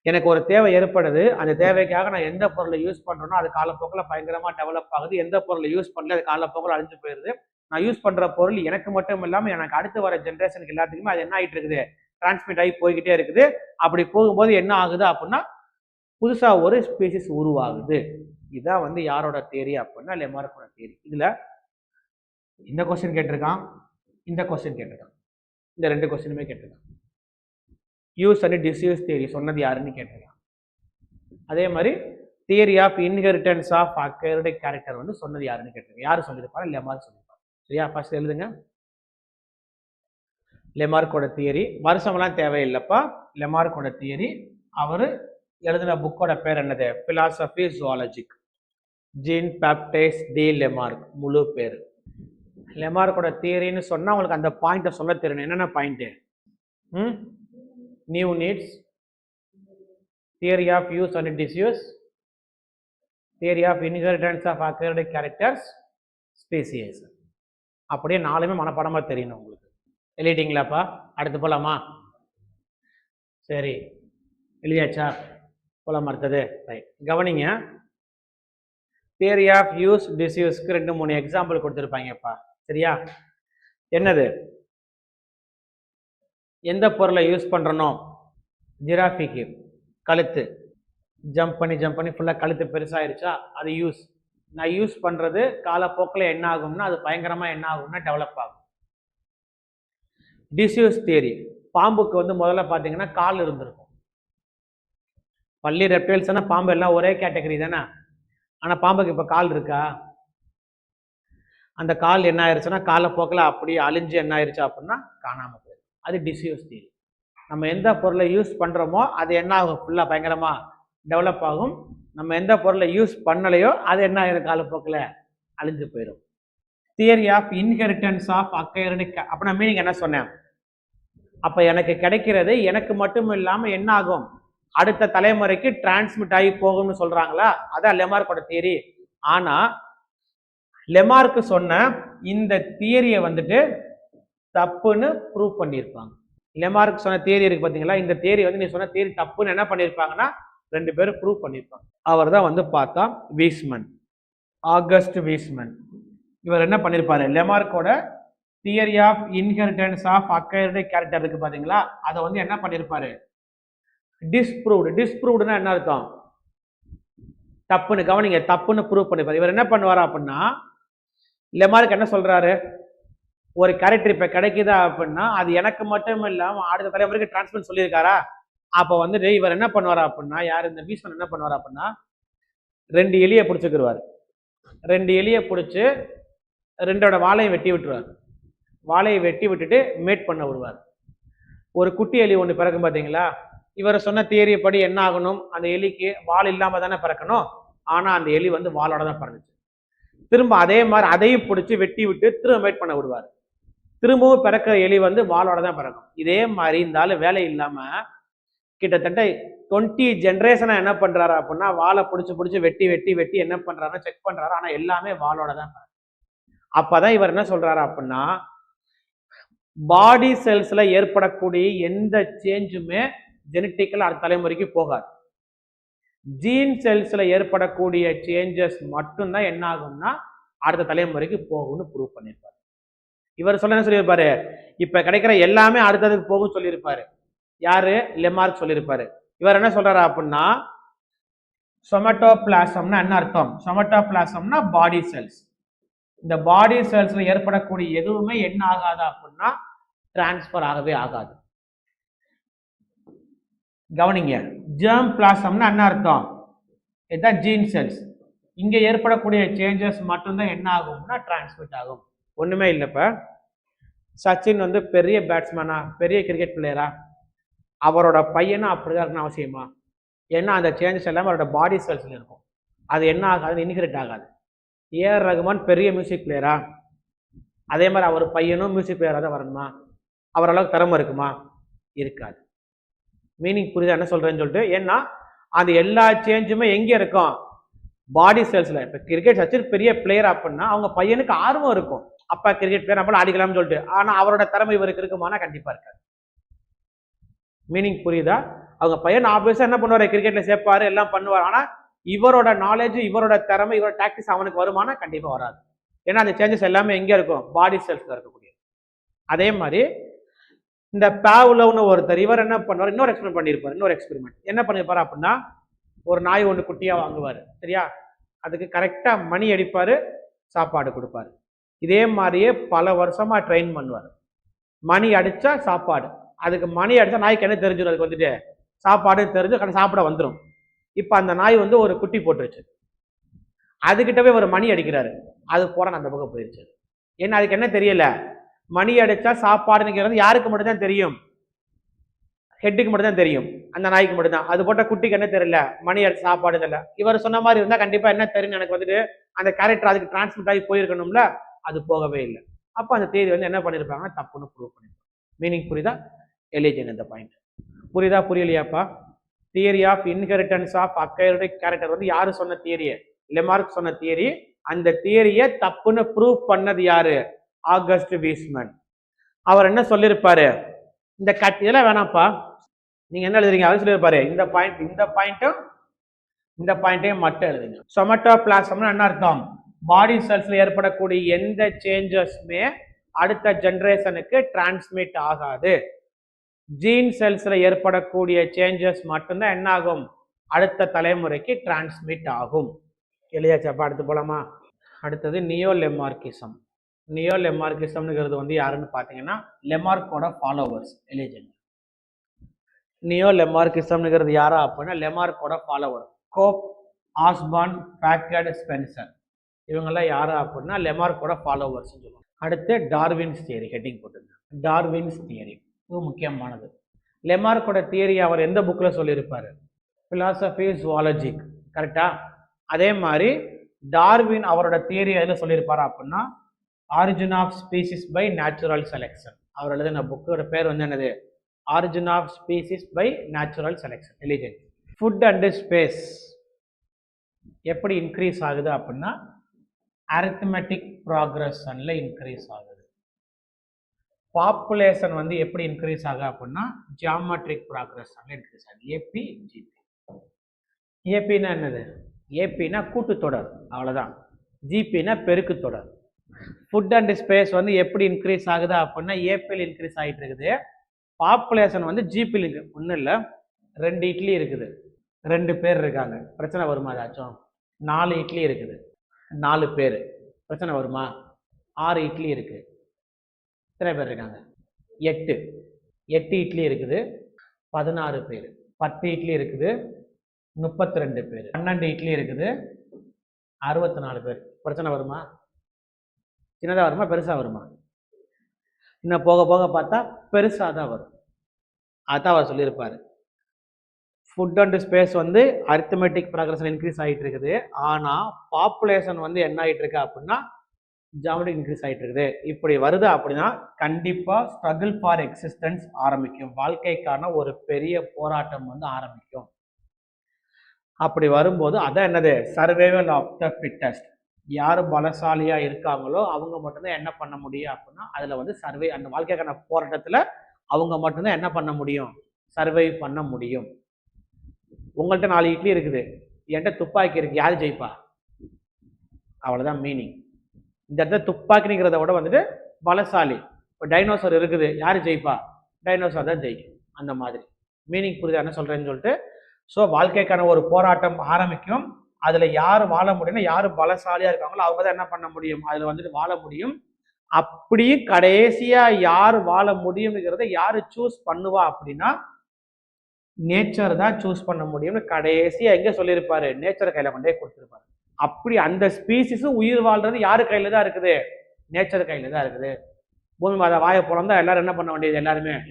எனக்கு ஒரு தேவை ஏற்படுது, அந்த தேவைக்காக நான் எந்த பொருளை யூஸ் பண்றேனோ அது காலப்போக்கில் பயங்கரமா டெவலப் ஆகுது. எந்த பொருளை யூஸ் பண்ணல அது காலப்போக்கில் அழிஞ்சு போயிருது. நான் யூஸ் பண்ற பொருள் எனக்கு மட்டும் இல்லாம எனக்கு அடுத்து வர ஜென்ரேஷனுக்கு எல்லாத்துக்குமே அது என்ன ஆயிட்டு இருக்குது, டிரான்ஸ்மிட் ஆகி போய்கிட்டே இருக்குது. அப்படி போகும்போது என்ன ஆகுது அப்படின்னா புதுசா ஒரு ஸ்பீசிஸ் உருவாகுது. இதான் வந்து யாரோட தியரி அப்படின்னா லெமார்க்கோட தியரி. இதுல இந்த கொஸ்டின் கேட்டிருக்கான், இந்த கொஸ்டின் கேட்டிருக்கான், இந்த 2 கொஸ்டினுமே கேட்டிருக்கான். யூஸ் அண்ட் டிஸ்யூஸ் தியரி சொன்னது யாருன்னு கேட்டிருக்கான். அதே மாதிரி theory of inheritance of acquired character வந்து சொன்னது யாருன்னு கேட்டிருக்கான். யாரு சொல்லியிருப்பாரு, லெமார்க் சொல்லியிருப்பாரு. சரியா? ஃபர்ஸ்ட் எழுதுங்க லெமார்க்கோட தியரி. வருஷம்லாம் தேவையில்லைப்பா. லெமார்க்கோட தியரி, அவரு எழுதின புக்கோட பேர் என்னது, பிலாசபி ஜுவாலஜிக். ஜீன் பாப்டைஸ் டி லெமார்க் முழு பேர். லெமார்க்கோட தியரின்னு சொன்னா உங்களுக்கு அந்த பாயிண்ட சொல்ல தெரியணும். என்னென்ன point? New needs, theory of use and disuse, theory of inheritance of acquired characters, species. அப்படியே 4மே மனப்பாடமா தெரியணும் உங்களுக்கு. எழுதிட்டீங்களாப்பா? அடுத்து போலாமா? சரி, எழுதியாச்சா? போலாமா அடுத்தது? ரைட், கவனிங்க. தியரி ஆஃப் யூஸ் டிஸ்யூஸ்க்கு 2-3 எக்ஸாம்பிள் கொடுத்துருப்பாங்கப்பா. சரியா? என்னது, எந்த பொருளை யூஸ் பண்றனோ, ஜிராஃபிக்கு கழுத்து ஜம்ப் பண்ணி ஃபுல்லா கழுத்து பெருசாயிருச்சா, அது யூஸ். நான் யூஸ் பண்றது காலப்போக்கில் என்ன ஆகும்னா அது பயங்கரமா என்ன ஆகும்னா டெவலப் ஆகும். டிஸ்யூஸ் தியரி, பாம்புக்கு வந்து முதல்ல பாத்தீங்கன்னா கால் இருந்திருக்கும். பள்ளி ரெப்டைல்ஸ்னா பாம்பு எல்லாம் ஒரே கேட்டகரி தானே. ஆனா பாம்புக்கு இப்ப கால் இருக்கா? அந்த கால் என்ன ஆயிருச்சுன்னா காலப்போக்கில் அப்படியே அழிஞ்சு என்ன ஆயிருச்சு அப்படின்னா காணாம போயிடும். அது டிஸ்யூஸ் தியரி. நம்ம எந்த பொருளை யூஸ் பண்றோமோ அது என்ன ஆகும், ஃபுல்லா பயங்கரமா டெவலப் ஆகும். நம்ம எந்த பொருளை யூஸ் பண்ணலையோ அது என்ன ஆயிரும், காலப்போக்கில் அழிஞ்சு போயிடும். Theory of inheritance of acquired, அப்ப நான் மீனிங் என்ன சொன்னேன், அப்ப எனக்கு கிடைக்கிறது எனக்கு மட்டும் இல்லாம என்ன ஆகும், அடுத்த தலைமுறைக்கு டிரான்ஸ்மிட் ஆகி போகும்னு சொல்றாங்களா, அதான் லெமார்க்கோட தியரி. ஆனா லெமார்க் சொன்ன இந்த தியரியை வந்துட்டு தப்புன்னு ப்ரூவ் பண்ணியிருப்பாங்க. லெமார்க் சொன்ன தியரி இருக்கு பாத்தீங்களா, இந்த தியரி வந்து நீ சொன்ன தியரி தப்புன்னு என்ன பண்ணியிருப்பாங்கன்னா 2 பேரும் ப்ரூவ் பண்ணியிருப்பாங்க. அவர் தான் வந்து பார்த்தா வீஸ்மன். ஆகஸ்ட் வீஸ்மன். இவர் என்ன பண்ணியிருப்பாரு, லெமார்க்கோட theory of inheritance of acquired character இருக்கு பாத்தீங்களா, அதை வந்து என்ன பண்ணியிருப்பாரு, டிஸ்ப்ரூவ்டு. டிஸ்ப்ரூவ்டுனா என்ன அர்த்தம், தப்புன்னு. கவனிங்க, தப்புன்னு ப்ரூவ் பண்ணிருப்பாரு. இவர் என்ன பண்ணுவாரா அப்படின்னா, லெமார்க் என்ன சொல்றாரு, ஒரு கேரக்டர் இப்ப கிடைக்குதா அப்படின்னா அது எனக்கு மட்டும் இல்லாம அடுத்த தலைமுறைக்கு டிரான்ஸ்ஃபர் சொல்லியிருக்காரா, அப்ப வந்துட்டு இவர் என்ன பண்ணுவாரா அப்படின்னா, யார் இந்த வீஸ்மன் என்ன பண்ணுவாரா அப்படின்னா, 2 எலியை பிடிச்சிக்கிடுவார். 2 எலியை பிடிச்சி 2ஓட வாழையை வெட்டி விட்டுருவார். வாழையை வெட்டி விட்டுட்டு மேட் பண்ண விடுவார். ஒரு குட்டி எலி ஒன்று பிறக்கும் பார்த்தீங்களா, இவர் சொன்ன தியரி படி என்ன ஆகணும், அந்த எலிக்கு வால் இல்லாம தானே பிறக்கணும், ஆனா அந்த எலி வந்து வாளோட தான் பிறந்துச்சு. திரும்ப அதே மாதிரி அதையும் பிடிச்சி வெட்டி விட்டு திரும்ப மேட் பண்ண விடுவார். திரும்பவும் பிறக்கிற எலி வந்து வாளோட தான் பிறக்கும். இதே மாதிரி இந்த ஆளு வேலை இல்லாம கிட்டத்தட்ட 20 ஜென்ரேஷனா என்ன பண்றாரு அப்படின்னா, வாழை பிடிச்சி வெட்டி வெட்டி வெட்டி என்ன பண்றாருன்னா செக் பண்றாரு, ஆனா எல்லாமே வாளோட தான். அப்பதான் இவர் என்ன சொல்றாரு அப்படின்னா, பாடி செல்ஸ்ல ஏற்படக்கூடிய எந்த சேஞ்சுமே ஜெனட்டிக்கல் அடுத்த தலைமுறைக்கு போகாது. ஜீன் செல்ஸ்ல ஏற்படக்கூடிய சேஞ்சஸ் மட்டும்தான் என்ன ஆகும்னா அடுத்த தலைமுறைக்கு போகும்னு ப்ரூவ் பண்ணியிருப்பாரு. இவர் சொல்ல என்ன சொல்லியிருப்பாரு, இப்ப கிடைக்கிற எல்லாமே அடுத்ததுக்கு போகும் சொல்லியிருப்பாரு. யாரு, லெமார்க் சொல்லியிருப்பாரு. இவர் என்ன சொல்றாரு அப்படின்னா, சொமட்டோபிளாசம்னா என்ன அர்த்தம், சொமட்டோபிளாசம்னா பாடி செல்ஸ். இந்த பாடி செல்ஸ்ல ஏற்படக்கூடிய எதுவுமே என்ன ஆகாது அப்படின்னா டிரான்ஸ்பர் ஆகவே ஆகாது. கவனிங்க, ஜெர்ம் பிளாசம்னா என்ன அர்த்தம், இதுதான் ஜீன் செல்ஸ். இங்க ஏற்படக்கூடிய சேஞ்சஸ் மட்டும்தான் என்ன ஆகும்னா டிரான்ஸ்மிட் ஆகும். ஒண்ணுமே இல்லைப்ப, சச்சின் வந்து பெரிய பேட்ஸ்மேனா, பெரிய கிரிக்கெட் பிளேயரா, அவரோட பையனும் அப்படிதான் இருக்கணும் அவசியமா? ஏன்னா அந்த சேஞ்சஸ் எல்லாமே அவரோட பாடி செல்ஸ்ல இருக்கும். அது என்ன ஆகாது, இன்ஹெரிட் ஆகாது. ஏஆர் ரகுமான் பெரிய மியூசிக் பிளேயரா, அதே மாதிரி அவர் பையனும் மியூசிக் பிளேயரா தான் வரணுமா? அவர் அளவுக்கு திறமை இருக்குமா? இருக்காது. மீனிங் புரியுதா என்ன சொல்றேன்னு சொல்லிட்டு? ஏன்னா அந்த எல்லா சேஞ்சுமே எங்க இருக்கும், பாடி செல்ஸ்ல. இப்ப கிரிக்கெட் சச்சின் பெரிய பிளேயர் அப்படின்னா அவங்க பையனுக்கு ஆர்வம் இருக்கும், அப்பா கிரிக்கெட் பிளேயர் நம்மள ஆடிக்கலாம்னு சொல்லிட்டு. ஆனா அவரோட திறமை இவருக்கு இருக்குமானா கண்டிப்பா இருக்காது. மீனிங் புரியுதா? அவங்க பையன் ஆப்வியஸா என்ன பண்ணுவாரு, கிரிக்கெட்ல சேர்ப்பாரு, எல்லாம் பண்ணுவார். ஆனா இவரோட நாலேஜ், இவரோட திறமை, இவரோட டாக்டிக்ஸ் அவனுக்கு வருமானா கண்டிப்பா வராது. ஏன்னா அந்த சேஞ்சஸ் எல்லாமே எங்க இருக்கும், பாடி செல்ஸ்ல இருக்கக்கூடிய. அதே மாதிரி இந்த பாவ்லோவ்னு ஒருத்தர், இவர் என்ன பண்ணுவார், இன்னொரு எக்ஸ்பெரிமெண்ட் பண்ணியிருப்பார். இன்னொரு எக்ஸ்பெரிமெண்ட் என்ன பண்ணியிருப்பாரு அப்படின்னா, ஒரு நாய் ஒன்று குட்டியா வாங்குவார், சரியா? அதுக்கு கரெக்டா மணி அடிப்பாரு, சாப்பாடு கொடுப்பாரு. இதே மாதிரியே பல வருஷமா ட்ரெயின் பண்ணுவார். மணி அடிச்சா சாப்பாடு, அதுக்கு மணி அடிச்சா நாய்க்கு என்ன தெரிஞ்சிடும், அதுக்கு வந்துட்டு சாப்பாடு தெரிஞ்சு சாப்பிட வந்துடும். இப்ப அந்த நாய் வந்து ஒரு குட்டி போட்டுருச்சு, அதுகிட்டவே ஒரு மணி அடிக்கிறாரு, அது போற அந்த பக்கம் போயிருச்சு. ஏன்னா அதுக்கு என்ன தெரியல, மணி அடிச்சா சாப்பாடுங்கிறது யாருக்கு மட்டும் தான் தெரியும், ஹெட்டுக்கு மட்டும் தான் தெரியும், அந்த நாய்க்கு மட்டும் தான். அது போட்ட குட்டிக்கு என்ன தெரியல, மணி அடிச்ச சாப்பாடு தெரியல. இவர் சொன்ன மாதிரி இருந்தா கண்டிப்பா என்ன தெரியும், எனக்கு வந்துட்டு அந்த கேரக்டர் அதுக்கு டிரான்ஸ்மிட் ஆகி போயிருக்கணும்ல, அது போகவே இல்லை. அப்ப அந்த தேதி வந்து என்ன பண்ணிருப்பாங்க, தப்புன்னு ப்ரூவ் பண்ணிருப்பாங்க. மீனிங் புரியுதா? எலிஜன் இந்த பாயிண்ட் புரியுதா, புரியலையாப்பா? Theory of inheritance of acquired character வந்து யாரு சொன்ன தியரி, லெமார்க் சொன்ன தியரி. அந்த தியரியை தப்புன்னு ப்ரூவ் பண்ணது யாரு, ஆகஸ்ட் வீஸ்மன். அவர் என்ன சொல்லியிருப்பாரு, இந்த இதெல்லாம் வேணாம்ப்பா, நீங்க என்ன எழுதுறீங்க, அவர் சொல்லியிருப்பாரு இந்த பாயிண்ட்டையும் மட்டும் எழுதுங்க. சொமட்டோபிளாசம்னா என்ன அர்த்தம், பாடி செல்ஸ்ல ஏற்படக்கூடிய எந்த சேஞ்சஸ்மே அடுத்த ஜெனரேஷனுக்கு டிரான்ஸ்மிட் ஆகாது. ஜீன் செல்ஸ்ல ஏற்படக்கூடிய சேஞ்சஸ் மட்டும்தான் என்ன ஆகும், அடுத்த தலைமுறைக்கு டிரான்ஸ்மிட் ஆகும். எழுதியாச்சப்பா? அடுத்து போலாமா? அடுத்தது நியோ லெமார்க்கிசம். நியோ லெமார்க்கிசம்ங்கிறது வந்து யாருன்னு பாத்தீங்கன்னா லெமார்க்கோட ஃபாலோவர்ஸ். எழுதிங்க, நியோ லெமார்க்கிசம்ங்கிறது யாரா அப்படின்னா லெமார்க்கோட ஃபாலோவர். கோப், ஆஸ்பார்ன், பேக்கர்ட், ஸ்பென்சர், இவங்கெல்லாம் யாரா அப்படின்னா லெமார்க்கோட ஃபாலோவர்ஸ் சொல்லுவாங்க. அடுத்து டார்வின்ஸ் தியரி, ஹெட்டிங் போட்டுங்க, டார்வின்ஸ் தியரி. இது முக்கியமானது. லெமார்க்கோட தியரி அவர் எந்த புக்ல சொல்லியிருப்பாரு, பிலாசபி ஜுவாலஜிக், கரெக்டா? அதே மாதிரி டார்வின் அவரோட தியரி எதுல சொல்லியிருப்பாரு அப்படின்னா origin of species by natural selection. அவர் எழுதின புக்கோட பேர் வந்து என்னது, origin of species by natural selection. எலிஜென்ட். ஃபுட் அண்ட் ஸ்பேஸ் எப்படி இன்க்ரீஸ் ஆகுது அப்படின்னா அரித்மெட்டிக் ப்ராக்ரஷன்ல இன்க்ரீஸ் ஆகுது. பாப்புலேஷன் வந்து எப்படி இன்க்ரீஸ் ஆகுது அப்படின்னா ஜியாமெட்ரிக் ப்ராக்ரஷன்ல இன்க்ரீஸ் ஆகுது. AP GP. ஏபின்னா என்னது, ஏபின்னா கூட்டுத்தொடர், அவ்வளவுதான். ஜிபின்னா பெருக்கு தொடர். ஃபுட் அண்ட் ஸ்பேஸ் வந்து எப்படி இன்க்ரீஸ் ஆகுது அப்படின்னா ஏபிஎல் இன்க்ரீஸ் ஆகிட்டு இருக்குது. பாப்புலேஷன் வந்து ஜிபியில் ஒன்றும் இல்லை, 2 இட்லி இருக்குது, 2 பேர் இருக்காங்க, பிரச்சனை வருமா? ஏதாச்சும் 4 இட்லி இருக்குது, 4 பேர், பிரச்சனை வருமா? 6 இட்லி இருக்குது, எத்தனை பேர் இருக்காங்க? 8 இட்லி இருக்குது, 16 பேர். 10 இட்லி இருக்குது, 32 பேர். 12 இட்லி இருக்குது, 64 பேர். பிரச்சனை வருமா? சின்னதாக வருமா பெருசாக வருமா? இன்னும் போக போக பார்த்தா பெருசாக தான் வரும். அதான் அவர் சொல்லியிருப்பார். ஃபுட் அண்ட் ஸ்பேஸ் வந்து அரித்மெட்டிக் ப்ராக்ரஷன் இன்க்ரீஸ் ஆகிட்டு இருக்குது, ஆனால் பாப்புலேஷன் வந்து என்ன ஆகிட்டு இருக்கு அப்படின்னா ஜியோமெட்ரிக் இன்க்ரீஸ் ஆகிட்டு இருக்குது. இப்படி வருது அப்படின்னா கண்டிப்பாக ஸ்ட்ரகிள் ஃபார் எக்ஸிஸ்டன்ஸ் ஆரம்பிக்கும், வாழ்க்கைக்கான ஒரு பெரிய போராட்டம் வந்து ஆரம்பிக்கும். அப்படி வரும்போது அதான் என்னது, சர்வைவல் ஆஃப் த ஃபிட்டஸ்ட். யார் பலசாலியாக இருக்காங்களோ அவங்க மட்டும்தான் என்ன பண்ண முடியும் அப்படின்னா அதில் வந்து சர்வை, அந்த வாழ்க்கைக்கான போராட்டத்தில் அவங்க மட்டும்தான் என்ன பண்ண முடியும், சர்வை பண்ண முடியும். உங்கள்கிட்ட 4 இட்லி இருக்குது, என்கிட்ட துப்பாக்கி இருக்குது, யார் ஜெயிப்பா? அவ்வளோதான் மீனிங். இந்த இடத்துல துப்பாக்கிங்கிறத விட வந்துட்டு பலசாலி. இப்போ டைனோசர் இருக்குது, யார் ஜெயிப்பா? டைனோசர் தான் ஜெயிக்கும். அந்த மாதிரி மீனிங் புரியுதா என்ன சொல்கிறேன்னு சொல்லிட்டு. ஸோ வாழ்க்கைக்கான ஒரு போராட்டம் ஆரம்பிக்கும். அதில் யார் வாழ முடியும்னா யார் பலசாலியாக இருக்காங்களோ அவங்க தான் என்ன பண்ண முடியும், அதில் வந்துட்டு வாழ முடியும். அப்படியும் கடைசியாக யார் வாழ முடியுங்கிறத யார் சூஸ் பண்ணுவா அப்படின்னா நேச்சர் தான் சூஸ் பண்ண முடியும்னு கடைசியாக எங்கே சொல்லியிருப்பாரு, நேச்சர் கையில் கொண்டே கொடுத்துருப்பாரு. அப்படி அந்த ஸ்பீசிஸும் உயிர் வாழ்றது யாரு கையில் தான் இருக்குது, நேச்சர் கையில் தான் இருக்குது. பூமி மாதா வாயை பிறந்தா எல்லாரும் என்ன பண்ண வேண்டியது,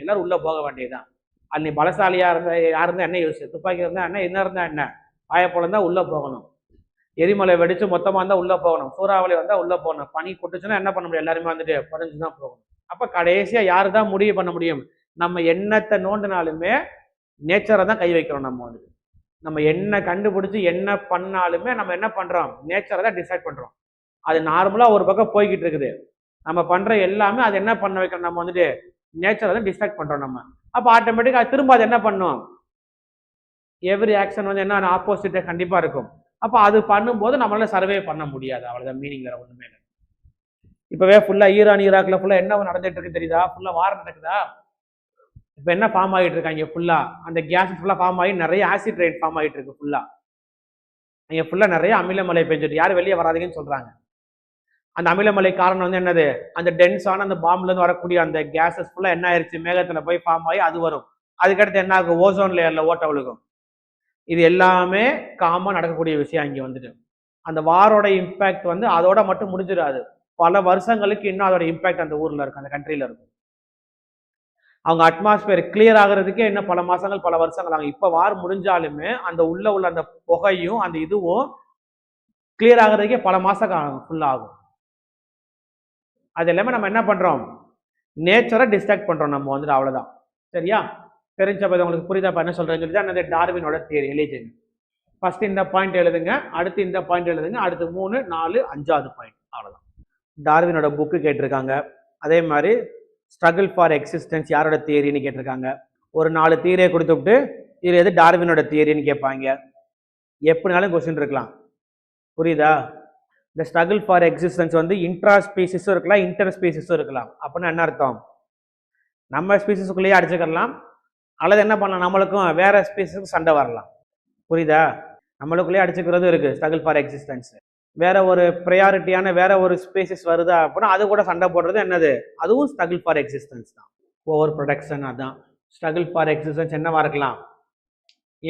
எல்லாரும் உள்ளே போக வேண்டியதுதான். அது நீ பலசாலியாக இருந்தா யார் இருந்தால் என்ன யூஸ், துப்பாக்கி இருந்தால் என்ன இருந்தால் என்ன, வாயை பிறந்தா உள்ளே போகணும். எரிமலை வெடிச்சு மொத்தமாக இருந்தால் உள்ளே போகணும், சூறாவளி வந்தால் உள்ளே போகணும், பனி கொட்டுச்சுன்னா என்ன பண்ண முடியும், எல்லாருமே வந்துட்டு புரிஞ்சு தான் போகணும். அப்போ கடைசியாக யாரு தான் முடிவு பண்ண முடியும், நம்ம எண்ணத்தை நோண்டினாலுமே நேச்சரை தான் கை வைக்கிறோம். நம்ம வந்துட்டு நம்ம என்ன கண்டுபிடிச்சி என்ன பண்ணாலுமே நம்ம என்ன பண்ணுறோம், நேச்சரை தான் டிசைட் பண்ணுறோம். அது நார்மலாக ஒரு பக்கம் போய்கிட்டு இருக்குது, நம்ம பண்ணுற எல்லாமே அது என்ன பண்ண வைக்கிறோம், நம்ம வந்துட்டு நேச்சரை தான் டிஸ்ட்ராக்ட் பண்ணுறோம் நம்ம. அப்போ ஆட்டோமேட்டிக்காக திரும்ப அது என்ன பண்ணும், எவ்ரி ஆக்ஷன் வந்து என்ன ஆப்போசிட்டே கண்டிப்பாக இருக்கும். அப்போ அது பண்ணும்போது நம்மளால சர்வே பண்ண முடியாது. அவ்வளோதான் மீனிங், வேற ஒன்றுமே இல்லை. இப்போவே ஃபுல்லாக ஈராக்ல ஃபுல்லாக என்ன நடந்துட்டு இருக்கு தெரியுதா, ஃபுல்லாக வார் நடக்குதா. இப்போ என்ன ஃபார்ம் ஆகிட்டு இருக்காங்க, ஃபுல்லாக அந்த கேஸ் ஃபுல்லாக ஃபார்ம் ஆகி நிறைய ஆசிட் ரெயின் ஃபார்ம் ஆகிட்டு இருக்கு. ஃபுல்லாக ஃபுல்லாக நிறைய அமிலமலை பெஞ்சிட்டு யாரும் வெளியே வராதுங்கன்னு சொல்கிறாங்க. அந்த அமிலமலை காரணம் வந்து என்னது, அந்த டென்ஸான அந்த பாம்புலேருந்து வரக்கூடிய அந்த கேஸஸ் ஃபுல்லாக என்ன ஆயிடுச்சு, மேகத்தில் போய் ஃபார்ம் ஆகி அது வரும். அதுக்கடுத்து என்ன ஆகும், ஓசோன் லேயரில் ஓட்ட விழுகும். இது எல்லாமே காமன் நடக்கக்கூடிய விஷயம். இங்கே வந்துட்டு அந்த வாரோட இம்பேக்ட் வந்து அதோட மட்டும் முடிஞ்சிடாது, பல வருஷங்களுக்கு இன்னும் அதோட இம்பேக்ட் அந்த ஊரில் இருக்கும், அந்த கண்ட்ரியில் இருக்கும். அவங்க அட்மாஸ்பியர் கிளியர் ஆகிறதுக்கே இன்னும் பல மாசங்கள் பல வருஷங்கள் ஆகும். இப்போ வார் முடிஞ்சாலுமே அந்த உள்ள அந்த புகையும் அந்த இதுவும் கிளியர் ஆகிறதுக்கே பல மாசம் ஃபுல்லாக ஆகும். அது எல்லாமே நம்ம என்ன பண்றோம், நேச்சரை டிஸ்ட்ராக்ட் பண்றோம் நம்ம வந்துட்டு, அவ்வளவுதான். சரியா? தெரிஞ்சப்ப உங்களுக்கு புரியுதா என்ன சொல்றேன்னு சொல்லி தான் அந்த டார்வினோட தியரி எழுதிங்க. ஃபர்ஸ்ட் இந்த பாயிண்ட் எழுதுங்க, அடுத்து இந்த பாயிண்ட் எழுதுங்க, அடுத்து 3, 4, 5வது பாயிண்ட், அவ்வளவுதான். டார்வினோட புக்கு கேட்டிருக்காங்க. அதே மாதிரி ஸ்ட்ரகிள் ஃபார் எக்ஸிஸ்டன்ஸ் யாரோட தியரின்னு கேட்டிருக்காங்க. ஒரு 4 தியரியை கொடுத்துட்டு இது எது டார்வினோட தியரின்னு கேட்பாங்க. எப்படினாலும் கொஸ்டின் இருக்கலாம். புரியுதா? இந்த ஸ்ட்ரகிள் ஃபார் எக்ஸிஸ்டன்ஸ் வந்து இன்ட்ரா ஸ்பீசிஸும் இருக்கலாம், இன்டர் ஸ்பீசிஸும் இருக்கலாம். அப்படின்னா என்ன அர்த்தம், நம்ம ஸ்பீசிஸுக்குள்ளேயே அடிச்சுக்கலாம், அல்லது என்ன பண்ணலாம், நம்மளுக்கும் வேற ஸ்பீசிஸுக்கு சண்டை வரலாம். புரியுதா? நம்மளுக்குள்ளேயே அடிச்சுக்கிறதும் இருக்கு ஸ்ட்ரகிள் ஃபார் எக்ஸிஸ்டன்ஸ். வேற ஒரு ப்ரையாரிட்டியான வேற ஒரு ஸ்பீசிஸ் வருதா அப்படின்னா அது கூட சண்டை போடுறது என்னது, அதுவும் ஸ்ட்ரகிள் ஃபார் எக்ஸிஸ்டன்ஸ் தான். ஓவர் ப்ரொடக்ஷன், அதான் ஸ்ட்ரகிள் ஃபார் எக்ஸிஸ்டன்ஸ். என்னவா இருக்கலாம்,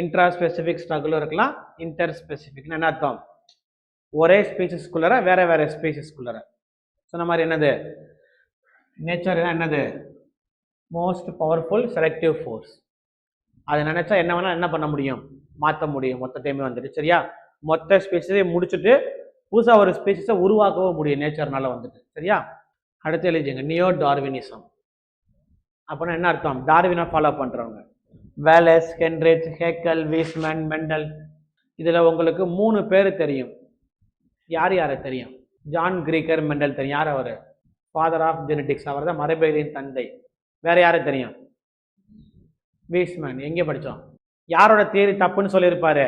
இன்ட்ரா ஸ்பெசிஃபிக் ஸ்ட்ரகிளும் இருக்கலாம், இன்டர் ஸ்பெசிஃபிக்னு என்ன அர்த்தம், ஒரே ஸ்பீசிஸ்குள்ளர வேற வேற ஸ்பீசிஸ்குள்ளர. சொன்ன மாதிரி என்னது, நேச்சர் என்னது, மோஸ்ட் பவர்ஃபுல் செலக்டிவ் ஃபோர்ஸ். அதை நினைச்சா என்ன வேணா என்ன பண்ண முடியும், மாற்ற முடியும் மொத்த டைமே வந்துட்டு. சரியா? மொத்த ஸ்பீசிஸை முடிச்சுட்டு புதுசாக ஒரு ஸ்பீசிஸை உருவாக்கவும் முடியும் நேச்சர்னால வந்துட்டு. சரியா? அடுத்து எழுதிங்க நியோ டார்வினிசம். அப்படின்னா என்ன அர்த்தம், டார்வினை ஃபாலோ பண்றவங்க. Wallace, Henrich, Haeckel, Weismann, Mendel. இதுல உங்களுக்கு 3 பேர் தெரியும். யார் யாரை தெரியும், ஜான் கிரீக்கர் மெண்டல் தெரியும். யார் அவர், ஃபாதர் ஆஃப் ஜெனடிக்ஸ், அவர் தான் மரபியலின் தந்தை. வேற யாரை தெரியும், வீஸ்மேன். எங்கே படித்தோம், யாரோட தியரி தப்புன்னு சொல்லியிருப்பாரு,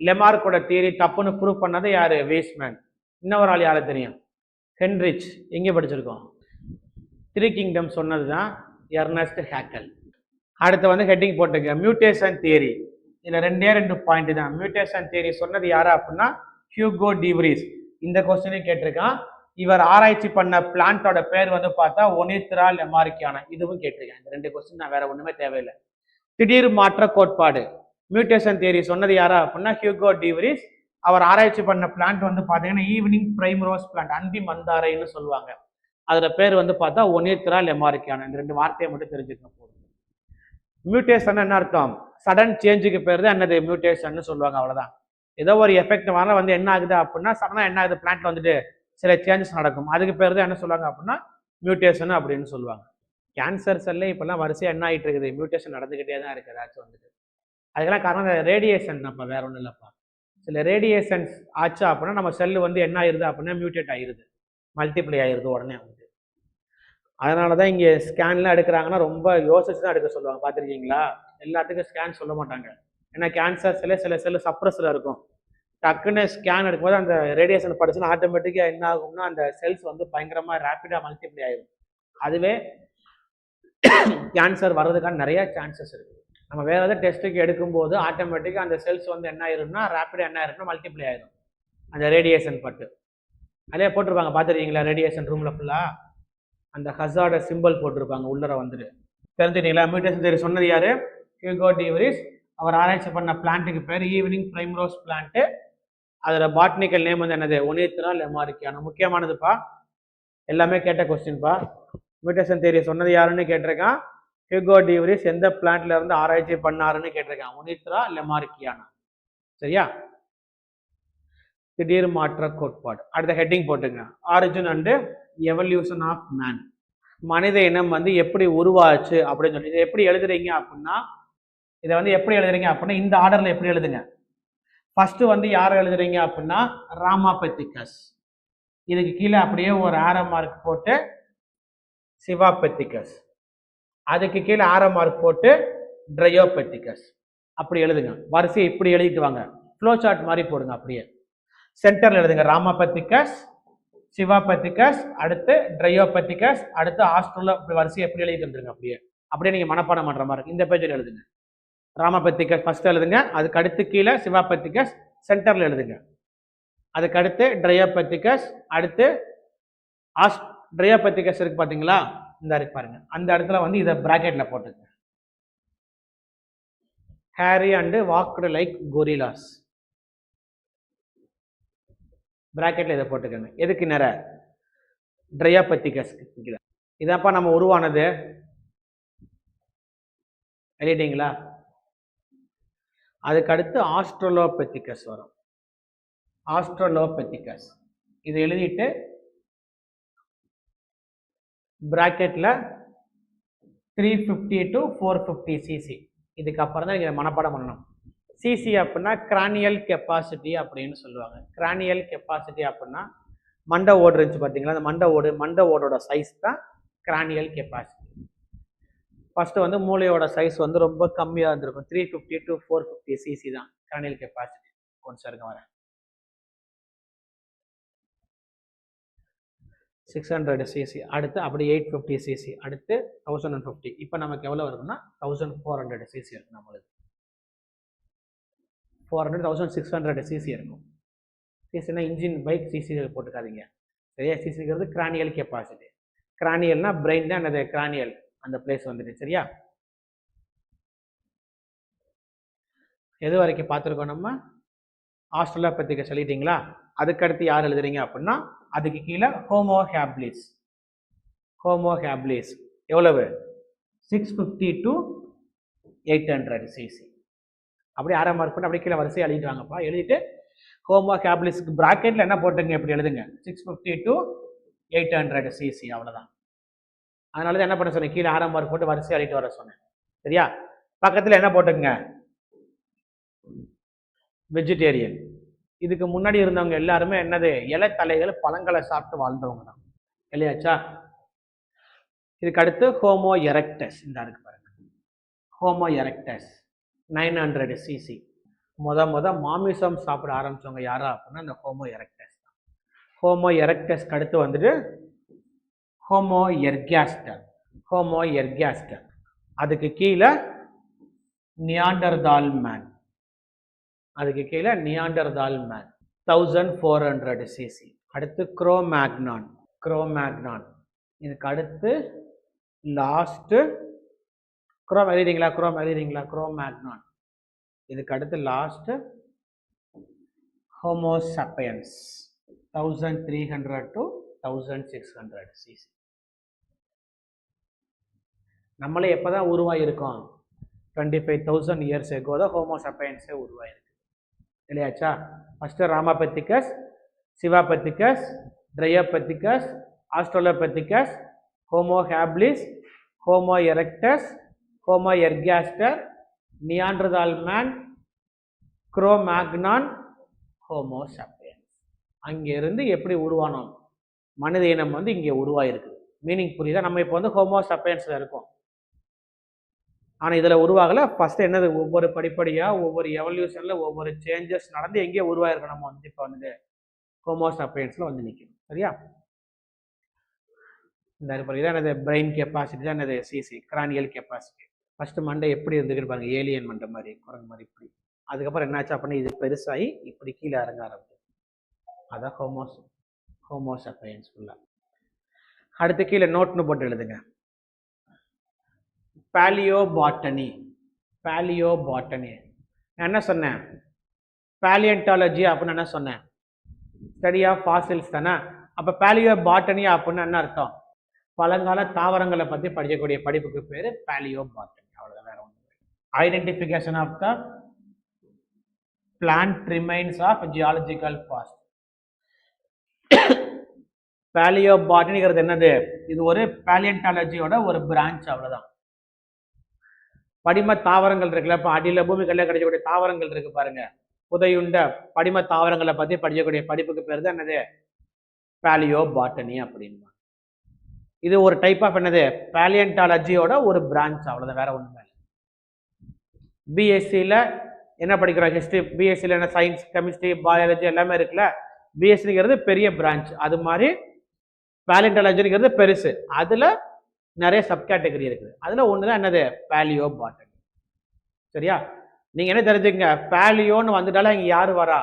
லெமார்க்கோட தியரி தப்புன்னு ப்ரூவ் பண்ணது யாரு, வீஸ்மேன். இன்னொரு ஆள் யாரை தெரியும்? ஹென்ரிச். எங்கே படிச்சிருக்கோம்? த்ரீ கிங்டம் சொன்னது தான் எர்னஸ்ட் ஹேக்கல். அடுத்து வந்து ஹெட்டிங் போட்டுங்க மியூட்டேஷன் தியரி. இதில் ரெண்டு பாயிண்ட் தான். மியூட்டேஷன் தியரி சொன்னது யாரா அப்படின்னா ஹியூகோ டிவ்ரீஸ். இந்த கொஸ்டினே கேட்டிருக்கான். இவர் ஆராய்ச்சி பண்ண பிளான்ட்டோட பேர் வந்து பார்த்தா ஒனித்ரா லெமார்க்கியானா. இதுவும் கேட்டிருக்கேன். இந்த 2 கொஸ்டின் நான் வேற ஒண்ணுமே தேவையில்லை. திடீர் மாற்ற கோட்பாடு மியூட்டேஷன் தியரி சொன்னது யாரா அப்படின்னா ஹியூகோ டிவ்ரீஸ். அவர் ஆராய்ச்சி பண்ண பிளான்ட் வந்து பார்த்தீங்கன்னா ஈவினிங் பிரைம்ரோஸ் பிளான்ட், அந்தி மந்தாரைன்னு சொல்லுவாங்க. அதோட பேர் வந்து பார்த்தா ஒனித்ரா லெமார்க்கியானா. இந்த 2 வார்த்தையை மட்டும் தெரிஞ்சுக்கணும் போதும். மியூட்டேஷன் என்ன அர்த்தம்? சடன் சேஞ்சுக்கு பேர் தான் என்னது மியூட்டேஷன் சொல்லுவாங்க. அவ்வளவுதான். ஏதோ ஒரு எஃபெக்ட் வரல வந்து என்ன ஆகுது அப்படின்னா சடனா என்ன ஆகுது பிளான்ட்ல வந்துட்டு சில சேஞ்சஸ் நடக்கும். அதுக்கு பேர் தான் என்ன சொல்லுவாங்க அப்படின்னா மியூட்டேஷன் அப்படின்னு சொல்லுவாங்க. கேன்சர் செல்ல இப்பெல்லாம் வரிசையா என்ன ஆகிட்டு இருக்குது? மியூட்டேஷன் நடந்துகிட்டே தான் இருக்குது. ஏதாச்சும் வந்துட்டு அதுக்கெல்லாம் காரணம் ரேடியேஷன். நம்ம வேற ஒன்றும் இல்லைப்பா. சில ரேடியேஷன்ஸ் ஆச்சா அப்படின்னா நம்ம செல்லு வந்து என்ன ஆயிருது அப்படின்னா மியூட்டேட் ஆயிருது, மல்டிப்ளை ஆயிருது உடனே வந்து. அதனால தான் இங்கே ஸ்கேன்லாம் எடுக்கிறாங்கன்னா ரொம்ப யோசிச்சு தான் எடுக்க சொல்லுவாங்க. பார்த்துருக்கீங்களா? எல்லாத்துக்கும் ஸ்கேன் சொல்ல மாட்டாங்க. ஏன்னா கேன்சர் சில செல்லு சப்ரஸில் இருக்கும். டக்குன்னு ஸ்கேன் எடுக்கும்போது அந்த ரேடியேஷன் படிச்சுன்னா ஆட்டோமேட்டிக்காக என்ன ஆகும்னா அந்த செல்ஸ் வந்து பயங்கரமாக ரேப்பிடாக மல்டிப்ளை ஆயிடும். அதுவே கேன்சர் வர்றதுக்கான நிறைய சான்சஸ் இருக்குது. நம்ம வேறு ஏதாவது டெஸ்ட்டுக்கு எடுக்கும்போது ஆட்டோமேட்டிக்காக அந்த செல்ஸ் வந்து என்ன ஆயிரும்னா ரேப்பிடாக என்ன ஆயிரும்னா மல்டிப்ளை ஆயிடும் அந்த ரேடியேஷன் பட்டு. அதே போட்டிருப்பாங்க பார்த்துருக்கீங்களா? ரேடியேஷன் ரூமில் ஃபுல்லாக அந்த ஹசார்ட சிம்பிள் போட்டிருப்பாங்க உள்ளர வந்துட்டு. தெரிஞ்சுட்டீங்களா? மியூட்டேஷன் தியரி சொன்னது யாரு? ஹியூகோ டிவ்ரீஸ். அவர் ஆராய்ச்சி பண்ண பிளான்ட்டுக்கு பேர் ஈவினிங் பிரைம்ரோஸ் பிளான்ட்டு. அதோட பாட்னிக்கல் நேம் வந்து என்னது? ஒனித்ரா லெமார்க்கியானா. முக்கியமானதுப்பா, எல்லாமே கேட்ட கொஸ்டின்ப்பா. மியூட்டேஷன் தியரி சொன்னது யாருன்னு கேட்டிருக்கான். ஹியூகோ டிவ்ரீஸ். எந்த பிளான்ட்ல இருந்து ஆராய்ச்சி பண்ணாருன்னு கேட்டிருக்கான். ஒனித்ரா லெமார்க்கியானா. சரியா? திடீர் மாற்ற கோட்பாடு. அடுத்த ஹெட்டிங் போட்டுங்க origin and evolution of man. மனித இனம் வந்து எப்படி உருவாச்சு அப்படின்னு சொல்லி இதை எப்படி எழுதுறீங்க அப்படின்னா இதை வந்து எப்படி எழுதுறீங்க அப்படின்னா இந்த ஆர்டர்ல எப்படி எழுதுங்க. ஃபர்ஸ்ட் வந்து யார் எழுதுறீங்க அப்படின்னா ராமாபெத்திகஸ். இதுக்கு கீழே அப்படியே ஒரு ஆரோ மார்க் போட்டு சிவாபெத்திகஸ். அதுக்கு கீழே ஆரோ மார்க் போட்டு ட்ரையோபெத்திகஸ். அப்படி எழுதுங்க. வரிசை இப்படி எழுதிட்டு வாங்க. ஃப்ளோ சார்ட் மாதிரி போடுங்க. அப்படியே சென்டர்ல எழுதுங்க ராமாபெத்திகஸ், சிவாபெத்திகஸ், அடுத்து ட்ரையோபெத்திகஸ், அடுத்து ஆஸ்ட்ரோல வரிசை எப்படி எழுதிட்டு வந்துருங்க. அப்படியே நீங்க மனப்பாடம் பண்ற மாதிரி இந்த பேஜில் எழுதுங்க. ராமபெத்திகஸ் ஃபர்ஸ்ட் எழுதுங்க. அதுக்கு அடுத்து கீழே சிவாபெத்திகஸ் சென்டர்ல எழுதுங்க. அதுக்கு அடுத்து ட்ரையோபெத்திகஸ், அடுத்து ட்ரையோபெத்திகஸ் இருக்கு பாத்தீங்களா? இந்த இருக்கு பாருங்க. அந்த இடத்துல வந்து இதை பிராக்கெட்ல போட்டுங்க. Hairy and walked like gorillas. பிராக்கெட்ல இதை போட்டுக்கோங்க. எதுக்கு நேர? ட்ரையோபெத்திகஸ். இதாப்பா நம்ம உருவானது. எழுதிட்டீங்களா? அதுக்கு அடுத்து ஆஸ்ட்ரலோபெத்திகஸ் வரும். ஆஸ்ட்ரலோபெத்திகஸ் இது எழுதிட்டு பிராக்கெட்ல 350 to 450 சிசி. இதுக்கு அப்புறம் தான் நீங்க மனப்பாடம் பண்ணணும். சிசி அப்படின்னா கிரானியல் கெப்பாசிட்டி அப்படின்னு சொல்லுவாங்க. கிரானியல் கெப்பாசிட்டி அப்படின்னா மண்டை ஓடு இருந்துச்சு பார்த்தீங்களா? அந்த மண்டை ஓடோட சைஸ் தான் கிரானியல் கெப்பாசிட்டி. ஃபர்ஸ்ட் வந்து மூளையோட சைஸ் வந்து ரொம்ப கம்மியாக இருந்திருக்கும். 350 to 450 சிசி தான் கிரானியல் கெப்பாசிட்டி. கொஞ்சம் இருங்க வரேன். 600 சிசி, அடுத்து அப்படி 850 சிசி, அடுத்து 1050. இப்போ நமக்கு எவ்வளோ வருதுன்னா 1400 சிசி இருக்கு. நம்மளுக்கு 400 1600 சிசி இருக்கும். சிசினா இன்ஜின் பைக் சிசி போட்டுக்காதீங்க. சரியா? சிசிங்கிறது கிரானியல் கெப்பாசிட்டி. கிரானியல்னா பிரெயின் தான் என்னது? கிரானியல் அந்த பிளேஸ் வந்துட்டு. சரியா? எது வரைக்கும் பார்த்துருக்கோம் நம்ம? ஆஸ்ட்ரலோபெத்திகஸ் சொல்லிட்டீங்களா? அதுக்கடுத்து யார் எழுதுறீங்க அப்படின்னா அதுக்கு கீழே ஹோமோ ஹேப்லிஸ். ஹோமோ ஹேப்லிஸ் எவ்வளவு? 650 to 800 சிசி. அப்படியே ஆறாம் மார்க் பண்ணி அப்படியே கீழே வரிசையை எழுதிட்டு வாங்கப்பா. எழுதிட்டு ஹோமோ ஹேப்லிஸ்க்கு பிராக்கெட்ல என்ன போட்டுங்க எப்படி எழுதுங்க? 650 to 800 சிசி. அவ்வளோதான். அதனால தான் என்ன பண்ண சொன்னேன்? கீழே ஆறாம் மார்க் போட்டு வரிசையை எழுதிட்டு வர சொன்னேன். சரியா? பக்கத்தில் என்ன போட்டுங்க? வெஜிடேரியன். இதுக்கு முன்னாடி இருந்தவங்க எல்லாருமே என்னது? இலை தலைகள் பழங்களை சாப்பிட்டு வாழ்ந்தவங்க தான். இல்லையாச்சா? இதுக்கு அடுத்து ஹோமோ எரெக்டஸ். இந்த இருக்கு பாருங்க. Homo erectus 900 CC. முத மாமிசம் சாப்பிட ஆரம்பிச்சவங்க யாரா அப்படின்னா இந்த ஹோமோ எரெக்டஸ் தான். ஹோமோ எரெக்டஸ்க்கு அடுத்து வந்துட்டு ஹோமோ எர்காஸ்டர். ஹோமோ எர்காஸ்டர் அதுக்கு கீழே நியாண்டர்தால் மேன். அதுக்கு கீழே நியாண்டர்தால் மேன் 1400 சிசி. அடுத்து குரோமேக்னான். குரோமேக்னான் இதுக்கு அடுத்து லாஸ்ட் எழுதிங்களா? குரோமேக்னான் இதுக்கு அடுத்து லாஸ்ட் ஹோமோசப்பியன்ஸ் 1300 to 1600 சிசி. நம்மளே எப்போதான் உருவாயிருக்கோம்? 25,000 years ago தான் ஹோமோசப்பியன்ஸே உருவாயிருக்கு இல்லையாச்சா? First Ramapithecus, Sivapithecus, Dryopithecus, Australopithecus, Homo habilis, Homo erectus, Homo ergaster, Neanderthal man, Cro-Magnon, Homo sapiens. அங்கிருந்து எப்படி உருவானோம்? மனித இனம் வந்து இங்கே உருவாயிருக்கு. மீனிங் புரியுதா? நம்ம இப்போ வந்து ஹோமோசப்பியன்ஸ்ல இருக்கோம். ஆனால் இதில் உருவாகலை. ஃபர்ஸ்ட் என்னது? ஒவ்வொரு படிப்படியாக ஒவ்வொரு எவல்யூஷனில் ஒவ்வொரு சேஞ்சஸ் நடந்து எங்கேயே உருவாயிருக்கோம். நம்ம வந்து இப்போ வந்து ஹோமோசப்பியன்ஸில் வந்து நிற்கணும். சரியா? இந்த இதான் என்னது? பிரெயின் கெப்பாசிட்டி தான் என்னது? CC, கிரானியல் capacity. ஃபர்ஸ்ட் மண்டை எப்படி இருந்துக்கிட்டு பாருங்க, ஏலியன் மண்டை மாதிரி, குரங்கு மாதிரி இப்படி. அதுக்கப்புறம் என்னாச்சு அப்படின்னா இது பெருசாகி இப்படி கீழே இறங்க ஆரம்பிச்சு. அதான் ஹோமோசப்பியன்ஸ் ஃபுல்லாக. அடுத்து கீழே நோட்னு போட்டு எழுதுங்க. பாலியோபாட்டனி. பாலியோபாட்டனி நான் என்ன சொன்னேன்? பாலியன்டாலஜி அப்படின்னு என்ன சொன்னேன்? ஸ்டடி ஆஃப் ஃபாசில்ஸ் தானே. அப்போ பாலியோபாட்டனி அப்படின்னு என்ன அர்த்தம்? பழங்கால தாவரங்களை பற்றி படிக்கக்கூடிய படிப்புக்கு பேர் பாலியோபாட்டனி. அவ்வளோதான், வேற ஒன்று. Identification of the plant remains of geological past. பாலியோபாட்டனிங்கிறது என்னது? இது ஒரு பாலியன்டாலஜியோட ஒரு பிரான்ச், அவ்வளோதான். படிம தாவரங்கள் இருக்குல்ல, இப்போ அடியில் பூமிகளில் கிடைக்கக்கூடிய தாவரங்கள் இருக்கு பாருங்க, புதையுண்ட படிம தாவரங்களை பற்றி படிக்கக்கூடிய படிப்புக்கு பேர் தான் என்னது? பாலியோபாட்டனி அப்படின்னு. இது ஒரு டைப் ஆஃப் என்னது? பாலியன்டாலஜியோட ஒரு பிரான்ச், அவ்வளோதான், வேற ஒன்றுமே இல்லை. பிஎஸ்சியில் என்ன படிக்கிறோம்? ஹிஸ்ட்ரி. பிஎஸ்சியில் என்ன? சயின்ஸ், கெமிஸ்ட்ரி, பயாலஜி எல்லாமே இருக்குல்ல. பிஎஸ்சிங்கிறது பெரிய பிரான்ச். அது மாதிரி பாலியன்டாலஜிங்கிறது பெருசு. அதில் நிறைய சப் கேட்டகரி இருக்குது. அதில் ஒன்று தான் என்னது? பாலியோபாட்டனி. சரியா? நீங்கள் என்ன தெரிஞ்சுக்கங்க, பாலியோன்னு வந்துட்டாலும் இங்கே யார் வரா?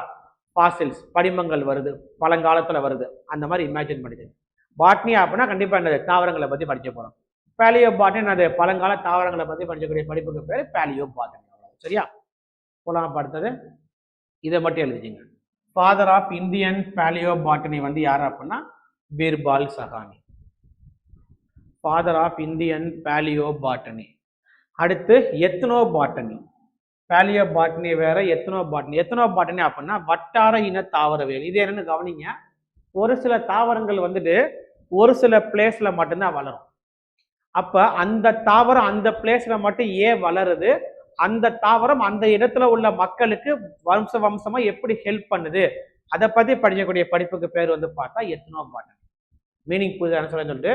ஃபாசில்ஸ், படிமங்கள் வருது, பழங்காலத்தில் வருது. அந்த மாதிரி இமேஜின் பண்ணிடுங்க. பாட்னி அப்படின்னா கண்டிப்பாக என்னது? தாவரங்களை பற்றி படிக்க போகிறோம். பாலியோபாட்டனி என்னது? பழங்கால தாவரங்களை பற்றி படிக்கக்கூடிய படிப்புக்கு பேர் பாலியோபாட்டனி. சரியா? போலாம். அடுத்தது இதை மட்டும் எழுதிச்சிங்க. ஃபாதர் ஆஃப் இந்தியன் பாலியோபாட்டனி வந்து யார் அப்படின்னா Birbal Sahni. Father of Indian palaeobotany. அடுத்து எத்னோபாட்டனி. பாலியோபாட்டனி வேற, எத்னோபாட்டனி. எத்னோபாட்டனி அப்படின்னா வட்டார இன தாவரவியல். இது என்னன்னு கவனிங்க. ஒரு சில தாவரங்கள் வந்துட்டு ஒரு சில பிளேஸ்ல மட்டும்தான் வளரும். அப்ப அந்த தாவரம் அந்த பிளேஸ்ல மட்டும் ஏன் வளருது? அந்த தாவரம் அந்த இடத்துல உள்ள மக்களுக்கு வம்சமா எப்படி ஹெல்ப் பண்ணுது? அதை பத்தி படிக்கக்கூடிய படிப்புக்கு பேர் வந்து பார்த்தா எத்னோபாட்டனி. மீனிங் புரியுது சொல்லிட்டு,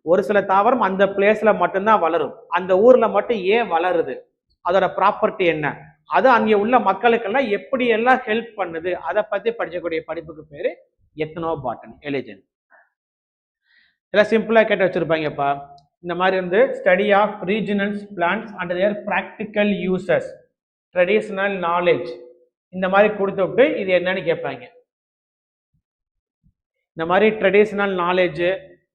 ஒரு சில தாவரம் அந்த பிளேஸ்ல மட்டும்தான் வளரும், அந்த ஊர்ல மட்டும் ஏன் வளருது, அதோட ப்ராப்பர்ட்டி என்ன, அது அங்கே உள்ள மக்களுக்கெல்லாம் எப்படி எல்லாம் ஹெல்ப் பண்ணுது, அதை பத்தி படிக்கக்கூடிய படிப்புக்கு பேரு எத்னோபாட்டனி. எலிஜன் இதெல்லாம் சிம்பிளா கேட்டு வச்சிருப்பாங்கப்பா. இந்த மாதிரி வந்து study of regional plants and their practical uses, traditional knowledge, இந்த மாதிரி கொடுத்து விட்டு இது என்னன்னு கேட்பாங்க. இந்த மாதிரி ட்ரெடிஷனல் நாலேஜ்,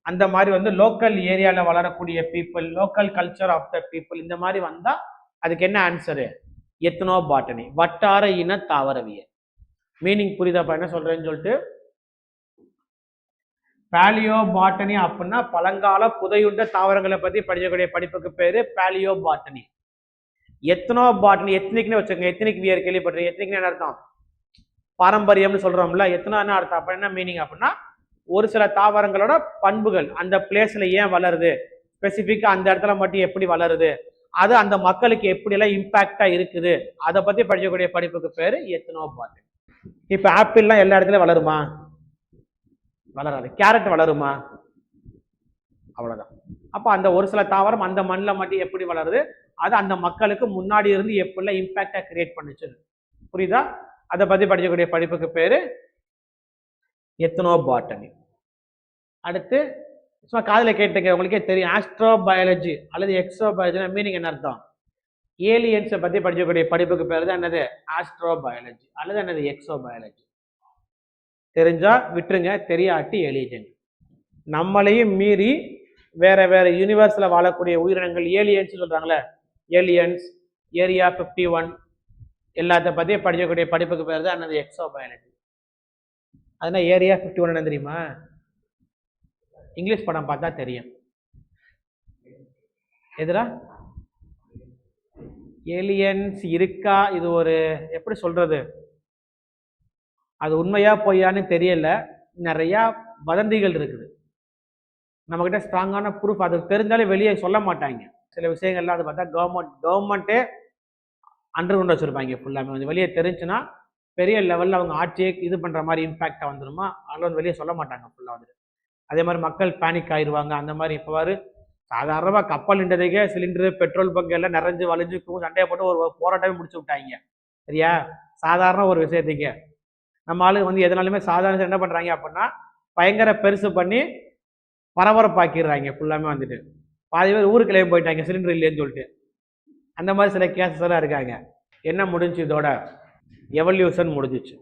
அந்த மாதிரி வந்து லோக்கல் ஏரியாவில் வளரக்கூடிய people, local culture of the people, இந்த மாதிரி வந்தா அதுக்கு என்ன ஆன்சரு? எத்னோபாட்டனி, வட்டார இன தாவரவியல். மீனிங் புரியுதாப்பா என்ன சொல்றேன்னு சொல்லிட்டு? பாலியோபாட்டனி அப்படின்னா பழங்கால புதையுண்ட தாவரங்களை பத்தி படிக்கக்கூடிய படிப்புக்கு பேரு பாலியோபாட்டனி. எத்னோபாட்டனி, எத்னிக்னு வச்சுக்கோங்க. Ethnic wear கேள்விப்பட்டிருக்கீங்க. எத்னிக்னு என்ன அர்த்தம்? பாரம்பரியம்னு சொல்றோம்ல. எத்தனை என்ன அர்த்தம்? அப்ப என்ன மீனிங் அப்படின்னா ஒரு சில தாவரங்களோட பண்புகள் அந்த பிளேஸ்ல ஏன் வளருது, ஸ்பெசிபிக்கா அந்த இடத்துல மட்டும் எப்படி வளருது, அது அந்த மக்களுக்கு எப்படி எல்லாம் இம்பாக்டா இருக்குது, அதை பத்தி படிக்கக்கூடிய படிப்புக்கு பேரு எத்னோபாட்டனி. இப்ப ஆப்பிள்லாம் எல்லா இடத்துலயும் வளருமா? வளராது. கேரட் வளருமா? அவ்வளவுதான். அப்ப அந்த ஒரு சில தாவரம் அந்த மண்ணில் மட்டும் எப்படி வளருது, அது அந்த மக்களுக்கு முன்னாடி இருந்து எப்படிலாம் இம்பாக்டா கிரியேட் பண்ணுச்சு. புரியுதா? அதை பத்தி படிக்கக்கூடிய படிப்புக்கு பேரு எத்தனோ பாட்டனி. அடுத்து சும்மா காதில் கேட்டுங்க, உங்களுக்கே தெரியும். ஆஸ்ட்ரோபயாலஜி அல்லது எக்ஸோபயாலஜி மீனிங் என்ன அர்த்தம்? ஏலியன்ஸை பற்றி படிக்கக்கூடிய படிப்புக்கு பேர் தான் என்னது? ஆஸ்ட்ரோபயாலஜி அல்லது என்னது? எக்ஸோபயாலஜி. தெரிஞ்சா விட்டுருங்க, தெரியாட்டி எழுதிங்க. நம்மளையும் மீறி வேற வேற யூனிவர்ஸில் வாழக்கூடிய உயிரினங்கள் ஏலியன்ஸ் சொல்றாங்களே, ஏலியன்ஸ், ஏரியா 51 எல்லாத்த பற்றி படிக்கக்கூடிய படிப்புக்கு பேர் தான் என்னது? எக்ஸோபயாலஜி. அதனால் ஏரியா 51 என்ன தெரியுமா? இங்கிலீஷ் படம் பார்த்தா தெரியும். எதுரா ஏலியன்ஸ் இருக்கா? இது ஒரு எப்படி சொல்றது, அது உண்மையா பொய்யான்னு தெரியல. நிறைய வதந்திகள் இருக்குது. நம்மகிட்ட ஸ்ட்ராங்கான ப்ரூஃப் அது தெரிஞ்சாலே வெளியே சொல்ல மாட்டாங்க. சில விஷயங்கள்லாம் அது பார்த்தா கவர்மெண்ட்டே அண்டர் கொண்டு வச்சிருப்பாங்க ஃபுல்லாமே. கொஞ்சம் வெளியே தெரிஞ்சுன்னா பெரிய லெவலில் அவங்க ஆட்சியை இது பண்ணுற மாதிரி இம்பாக்டாக வந்துடுமா, அதெல்லாம் வந்து வெளியே சொல்ல மாட்டாங்க ஃபுல்லாக வந்துட்டு. அதே மாதிரி மக்கள் பேனிக் ஆயிடுவாங்க. அந்த மாதிரி இப்போவாரு சாதாரணமாக கப்பல் நின்றதுக்கே சிலிண்டரு பெட்ரோல் பங்க் எல்லாம் நிறைஞ்சு வலிஞ்சு சண்டையை போட்டு ஒரு போராட்டமே முடிச்சு விட்டாங்க. சரியா? சாதாரண ஒரு விஷயத்துக்கு நம்ம ஆளு வந்து எதனாலுமே சாதாரண என்ன பண்ணுறாங்க அப்படின்னா பயங்கர பெருசு பண்ணி பரபரப்பாக்கிடுறாங்க ஃபுல்லாமே வந்துட்டு. பாதி பேர் ஊருக்கு கிளம்பி போயிட்டாங்க சிலிண்டர் இல்லைன்னு சொல்லிட்டு. அந்த மாதிரி சில கேசஸ் எல்லாம் இருக்காங்க. என்ன முடிஞ்சு? இதோட எவல்யூஷன் முடிஞ்சிச்சு.